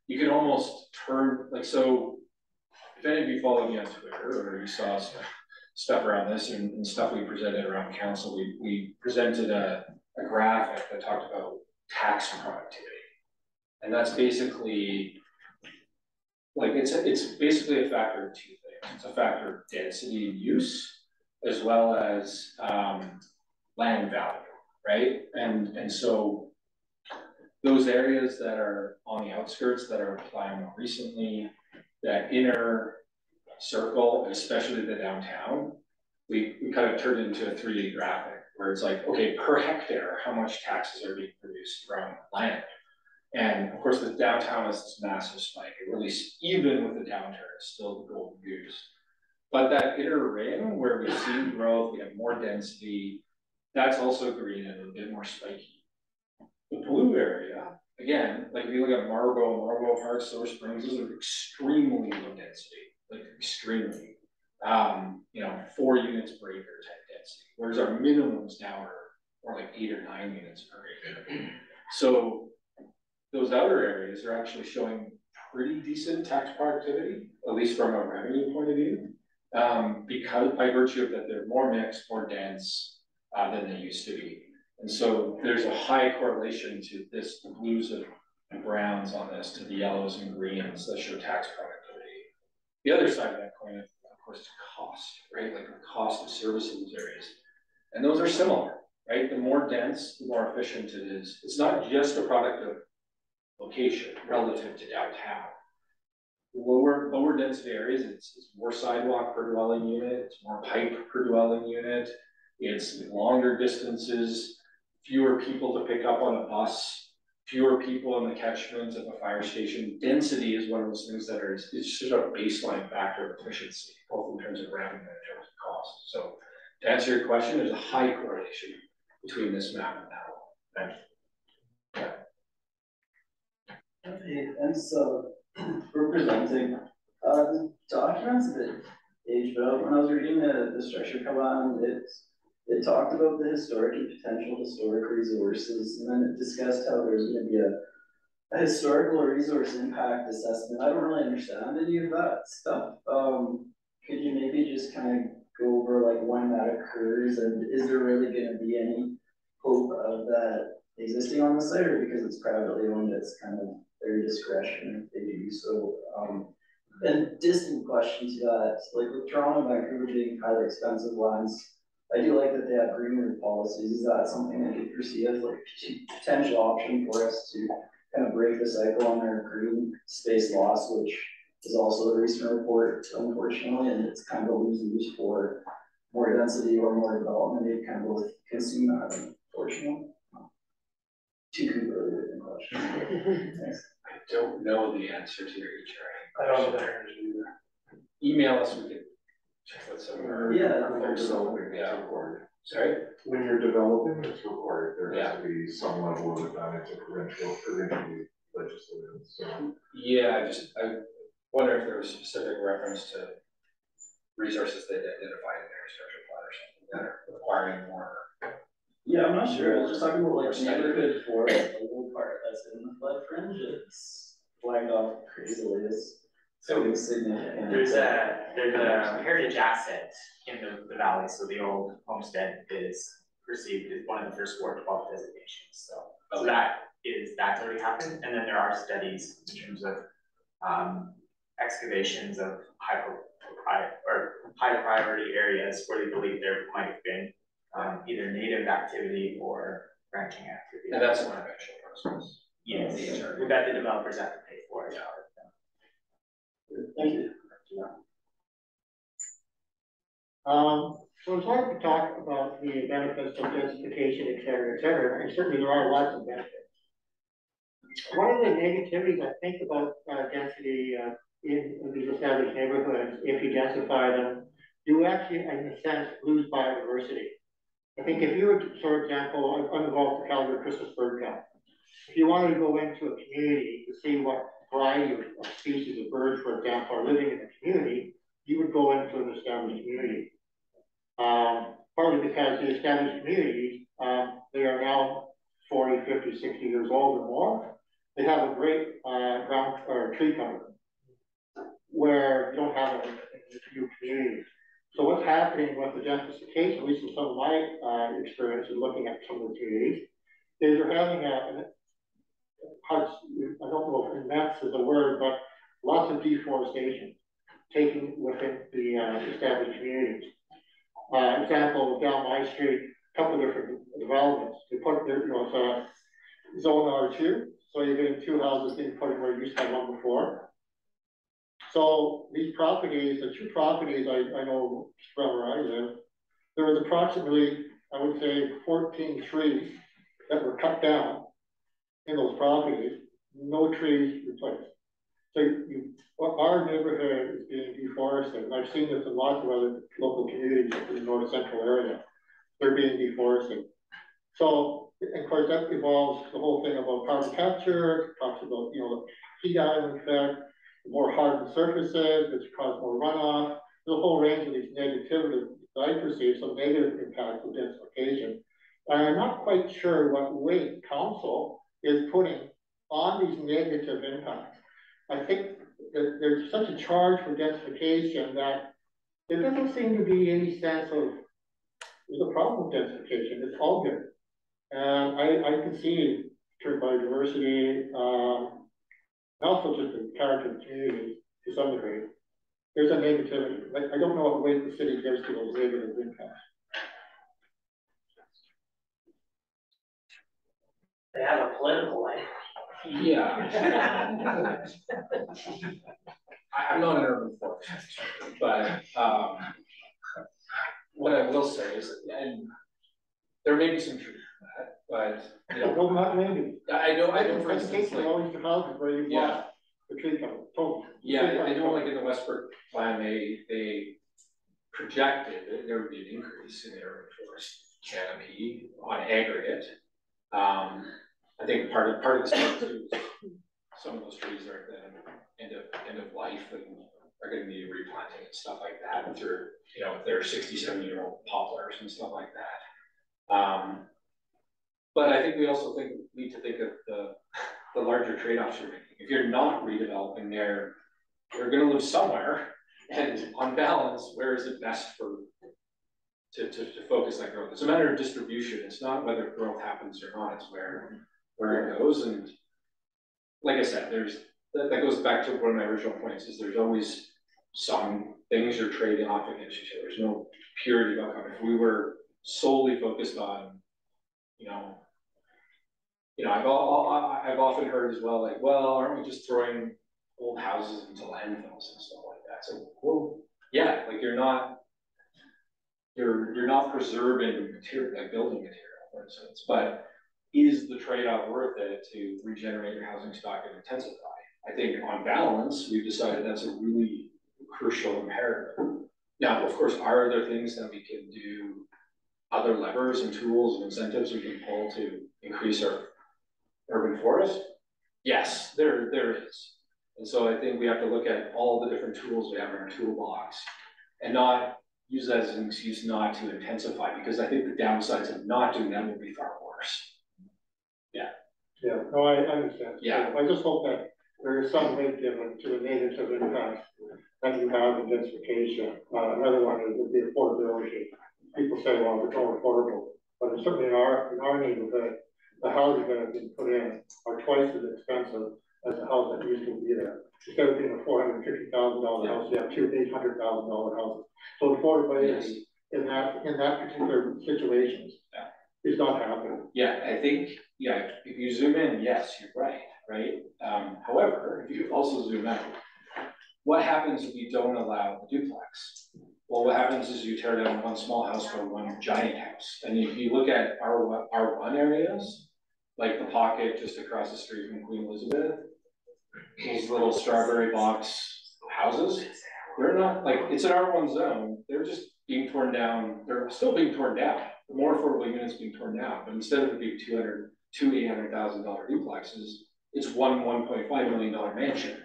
You can almost turn, so if any of you follow me on Twitter or you saw stuff around this and stuff we presented around council, we presented a graphic that talked about tax productivity. And that's basically, it's basically a factor of two things. It's a factor of density and use, as well as land value, right? And so those areas that are on the outskirts that are applying more recently, that inner circle, especially the downtown, we kind of turned into a 3D graphic where it's like, okay, per hectare, how much taxes are being produced from land? And of course, the downtown has this massive spike. It really, even with the downturn, it's still the golden goose. But that inner ring where we see growth, we have more density, that's also green and a bit more spiky. The blue area, again, like if you look at Marlborough Park, Silver Springs, those are extremely low density, extremely. 4 units per acre type density, whereas our minimums now are more like 8 or 9 units per acre. So those outer areas are actually showing pretty decent tax productivity, at least from a revenue point of view, because by virtue of that they're more mixed, more dense than they used to be. And so there's a high correlation to this, the blues and browns on this, to the yellows and greens that show tax productivity. The other side of that coin, of course, is cost, right? Like the cost of service in those areas. And those are similar, right? The more dense, the more efficient it is. It's not just a product of location relative to downtown. Lower density areas, it's more sidewalk per dwelling unit, it's more pipe per dwelling unit, it's longer distances, fewer people to pick up on a bus, fewer people in the catchment of a fire station. Density is one of those things that it's just a baseline factor of efficiency, both in terms of revenue and in terms of cost. So to answer your question, there's a high correlation between this map and that one. Thank you. Okay, and so for presenting, the document's a bit aged, but when I was reading the structure come on, it talked about the historic and potential historic resources, and then it discussed how there's gonna be a historical resource impact assessment. I don't really understand any of that stuff. Could you maybe just kind of go over like when that occurs, and is there really gonna be any hope of that existing on the site, or because it's privately owned, it's kind of their discretion if they do so? And distant question to that, like with Toronto and Vancouver being highly expensive lands, I do like that they have green root policies. Is that something that you foresee as like a potential option for us to kind of break the cycle on our green space loss, which is also a recent report, unfortunately, and it's kind of a lose-lose for more density or more development. They kind of both consume that, unfortunately. Two completely different questions. Thanks. I don't know the answer to your HRA. I don't know the answer either. Email us, we can check with some of our. Yeah, when you're folks. developing, Yeah. it's required. Sorry? When you're developing, it's required, there has to be some level of advantage of provincially legislated, so. Yeah, I wonder if there was specific reference to resources that identified in their structure plan or something that are requiring more. Yeah, I'm not sure. I was just talking about like More study. neighborhood forest, the little part that's in the flood fringe. It's flagged off crazily as So significant. there's a heritage asset in the valley, so the old homestead is received as one of the first Ward 12 designations. So that's already happened, and then there are studies in terms of excavations of high priority areas where they believe there might have been either native activity or ranching activity. And that's an eventual process. Yes, that the developers have to pay for. Thank you. So it's hard to talk about the benefits of densification, et cetera, and certainly there are lots of benefits. One of the negativities I think about density in these established neighborhoods, if you densify them, you actually, in a sense, lose biodiversity. I think if you were, for example, I'm involved in the Calgary Christmas bird count. If you wanted to go into a community to see what variety of species of birds, for example, are living in the community, you would go into an established community. Partly because the established communities, they are now 40, 50, 60 years old or more. They have a great ground or tree cover where you don't have it in new communities. So what's happening with the densification, at least in some of my experience in looking at some of the communities, is they're having I don't know if immense is a word, but lots of deforestation taking within the established communities. Example, down my street, a couple of different developments. They put their, it's a zone R2, so you're getting two houses being put in where you used to have one before. So these properties, the two properties I know from where I live, there was approximately, I would say, 14 trees that were cut down in those properties, no trees replaced. So our neighborhood is being deforested, and I've seen this in lots of other local communities in the north central area. They're being deforested. So, and of course, that involves the whole thing about carbon capture, talks about, the heat island effect, more hardened surfaces, which cause more runoff. There's a whole range of these negativity that I perceive, some negative impacts of densification. And I'm not quite sure what weight council is putting on these negative impacts. I think that there's such a charge for densification that there doesn't seem to be any sense of there's a problem with densification. It's all good. And I can see turned by diversity, and also just the character of the community to some degree. There's a negativity. I don't know what weight the city gives to those negative impacts. They have a political life. Yeah. I'm not an urban forest, but what I will say is, and there may be some truth in that, but No, not maybe. I know for instance, like, all these houses where you've lost the tree cover. Totally. Yeah, I know like in the Westbrook plan, they projected that there would be an increase in the urban forest canopy on aggregate. I think part of the study too is some of those trees are at the end of life, and are gonna need replanting and stuff like that, if they're, you know, if they're 60, 70-year-old poplars and stuff like that. But I think we also need to think of the larger trade-offs you're making. If you're not redeveloping there, you're gonna live somewhere, and on balance, where is it best to focus that growth? It's a matter of distribution. It's not whether growth happens or not, it's where it goes. And like I said, that goes back to one of my original points, is there's always some things you're trading off against each other. There's no purity outcome. If we were solely focused on, I've often heard as well, like, well, aren't we just throwing old houses into landfills and stuff like that? So, well, yeah, like you're not preserving material, like building material, for instance, but is the trade-off worth it to regenerate your housing stock and intensify? I think on balance, we've decided that's a really crucial imperative. Now, of course, are there things that we can do, other levers and tools and incentives we can pull to increase our urban forest? Yes, there is. And so I think we have to look at all the different tools we have in our toolbox and not use that as an excuse not to intensify, because I think the downsides of not doing that will be far worse. Yeah. Yeah, no, I understand. Yeah. I just hope that there is some weight given to the negative impacts that you have in densification. Another one would be affordability. People say, well, it's all affordable, but certainly in our neighborhood, the houses that have been put in are twice as expensive as the house that used to be there. Instead of being a $450,000 house, you have two $800,000 houses. So affordability in that particular situations is not happening. Yeah, I think, if you zoom in, yes, you're right? However, if you also zoom out, what happens if you don't allow the duplex? Well, what happens is you tear down one small house for one giant house. And if you look at R1 areas, like the pocket just across the street from Queen Elizabeth, those little strawberry box houses, they're not, like, it's an R1 zone, they're just being torn down, they're still being torn down. The more affordable units being torn down, but instead of it being two $800,000 duplexes, it's one $1.5 million mansion.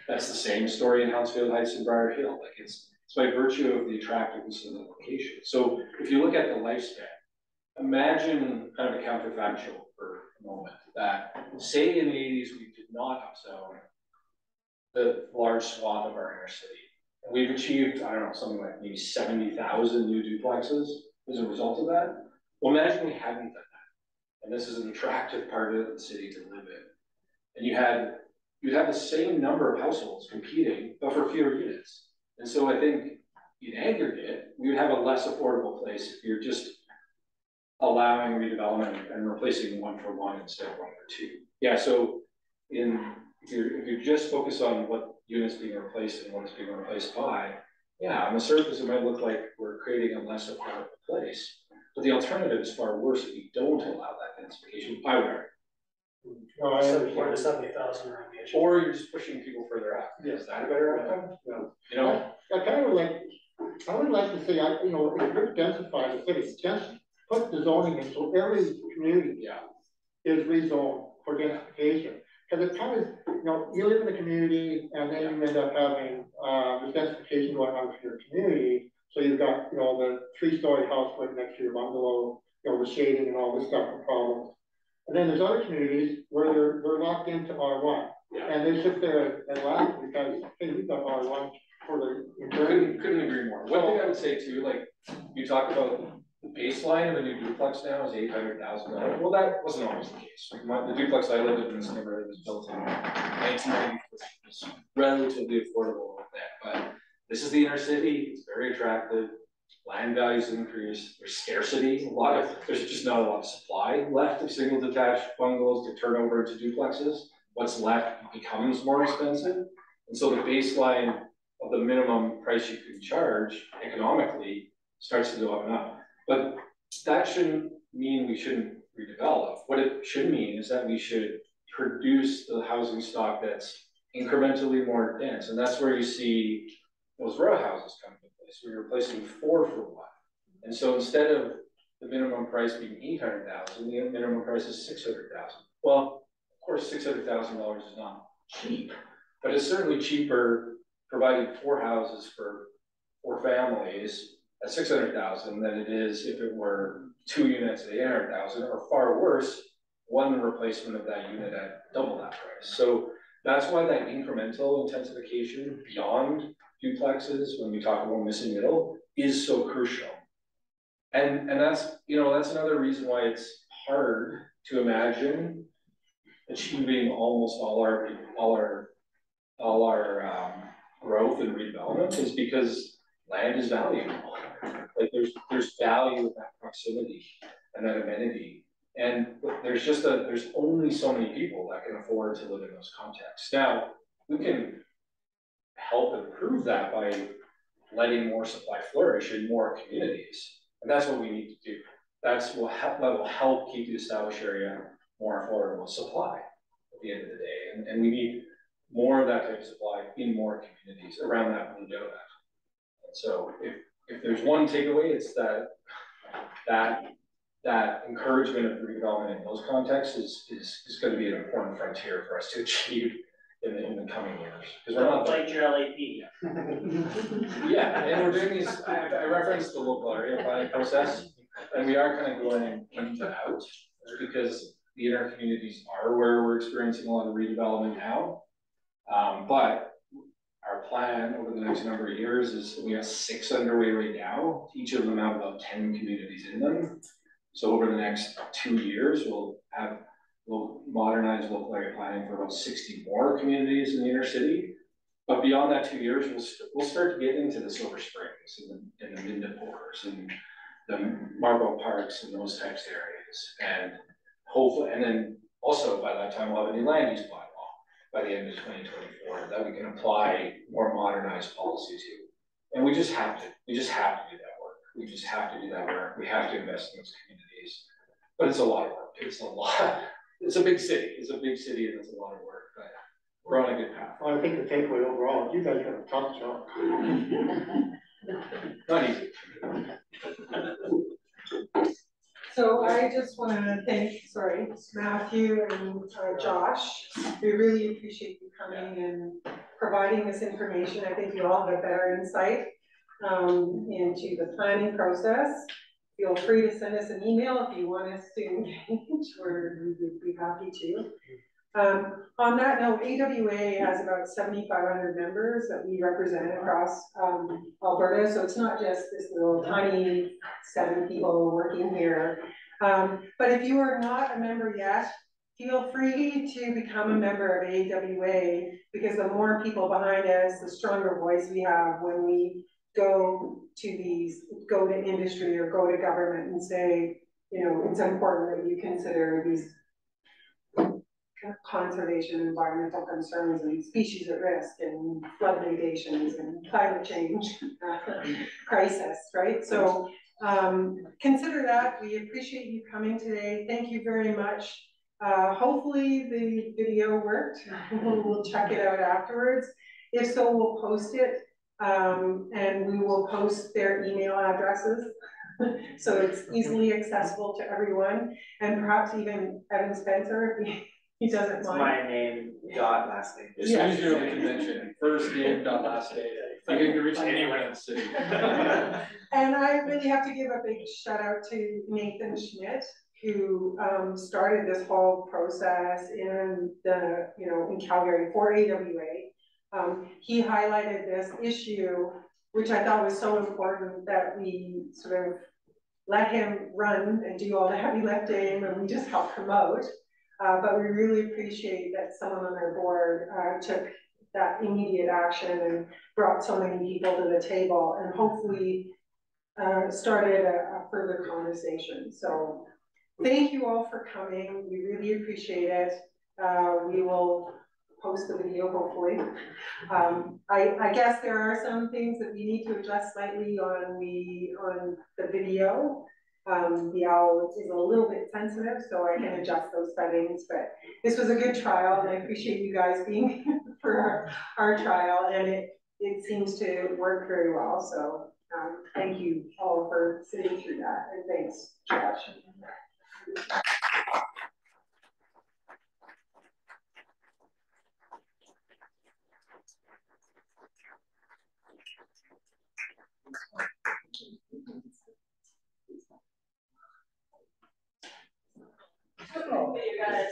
That's the same story in Hounsfield Heights and Briar Hill. Like it's by virtue of the attractiveness of the location. So if you look at the lifespan, imagine kind of a counterfactual for a moment that, say in the 80s, we did not upzone the large swath of our inner city. And we've achieved, I don't know, something like maybe 70,000 new duplexes as a result of that. Well, imagine we hadn't done that. And this is an attractive part of the city to live in. And you'd have the same number of households competing, but for fewer units. And so I think in aggregate, we would have a less affordable place if you're just allowing redevelopment and replacing one for one instead of one for two. Yeah, so if you just focus on what units being replaced and what it's being replaced by, yeah, on the surface it might look like we're creating a less affordable place. But the alternative is far worse if you don't allow that densification. I would argue. No, I understand. Or the 70,000 around the edge. Or you're just pushing people further out. Yeah. Is that a better outcome? No. You know? I would like to say, if you're densifying the city, put the zoning in so every community is rezoned for densification. Because at times, you live in a community and then you end up having the densification going on for your community. So you've got, the 3-story house right next to your bungalow, the shading and all this stuff, the problems. And then there's other communities where they're locked into R1. And they sit there and laugh because, hey, we've got R1 for the eternity. Couldn't agree more. One thing I would say too, like you talk about the baseline of a new duplex now is $800,000. Well, that wasn't always the case. Like the duplex I lived in this neighborhood was built in 1993. It's relatively affordable with that, but this is the inner city. It's very attractive. Land values increase. There's scarcity. There's just not a lot of supply left of single detached bungalows to turn over into duplexes. What's left becomes more expensive. And so the baseline of the minimum price you can charge economically starts to go up and up. But that shouldn't mean we shouldn't redevelop. What it should mean is that we should produce the housing stock that's incrementally more dense. And that's where you see those row houses come into place. We're replacing 4 for 1. And so instead of the minimum price being $800,000, the minimum price is $600,000. Well, of course, $600,000 is not cheap, but it's certainly cheaper providing 4 houses for 4 families at 600,000 than it is if it were 2 units at 800,000, or far worse, 1 replacement of that unit at double that price. So that's why that incremental intensification beyond duplexes, when we talk about missing middle, is so crucial. And that's, that's another reason why it's hard to imagine achieving almost all our growth and redevelopment, is because land is valuable. Like there's value in that proximity and that amenity. And there's only so many people that can afford to live in those contexts. Now, we can help improve that by letting more supply flourish in more communities. And that's what we need to do. That will help keep the established area more affordable supply at the end of the day. And we need more of that type of supply in more communities around that window. And so if there's one takeaway, it's that encouragement of redevelopment in those contexts is going to be an important frontier for us to achieve in the coming years. Because we're not like your LAP. Yeah, and we're doing these. I referenced the local area planning process, and we are kind of going in to out because the inner communities are where we're experiencing a lot of redevelopment now. But our plan over the next number of years is we have 6 underway right now. Each of them have about 10 communities in them. So over the next 2 years, we'll modernize local area planning for about 60 more communities in the inner city. But beyond that 2 years, we'll start to get into the Silver Springs and the Mindapores and the Marble Parks and those types of areas. And hopefully, and then also by that time, we'll have a new land use bylaw by the end of 2024 that we can apply more modernized policy to. And we just have to do that work. We just have to do that work. We have to invest in those communities. But it's a lot of work. It's a big city. It's a big city and it's a lot of work. But we're on a good path. Well, I think the takeaway overall, you guys have a tough job. Not easy. So I just want to thank, Matthew and Josh. We really appreciate you coming and providing this information. I think you all have a better insight into the planning process. Feel free to send us an email if you want us to engage, we would be happy to. On that note, AWA has about 7,500 members that we represent across Alberta, so it's not just this little tiny 7 people working here. But if you are not a member yet, feel free to become a member of AWA, because the more people behind us, the stronger voice we have when we go to industry or go to government and say, it's important that you consider these conservation, environmental concerns, and species at risk, and flood mitigations, and climate change crisis, right? So consider that. We appreciate you coming today. Thank you very much. Hopefully the video worked. We'll check it out afterwards. If so, we'll post it, and we will post their email addresses. So it's easily accessible to everyone, and perhaps even Evan Spencer, if he doesn't mind. My name, dot, last name. As soon as you're on the convention, first name, dot, last name. You can reach anyone in the city. And I really have to give a big shout out to Nathan Schmidt, who started this whole process in Calgary for AWA. He highlighted this issue, which I thought was so important, that we sort of let him run and do all the heavy lifting, and we just help promote. But we really appreciate that someone on our board took that immediate action and brought so many people to the table, and hopefully started a further conversation. So thank you all for coming. We really appreciate it. We will post the video, hopefully. I guess there are some things that we need to adjust slightly on the video. The owl is a little bit sensitive, so I can adjust those settings, but this was a good trial, and I appreciate you guys being here for our trial, and it seems to work very well. So thank you all for sitting through that, and thanks, Josh. you guys,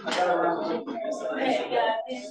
I gotta run. yeah.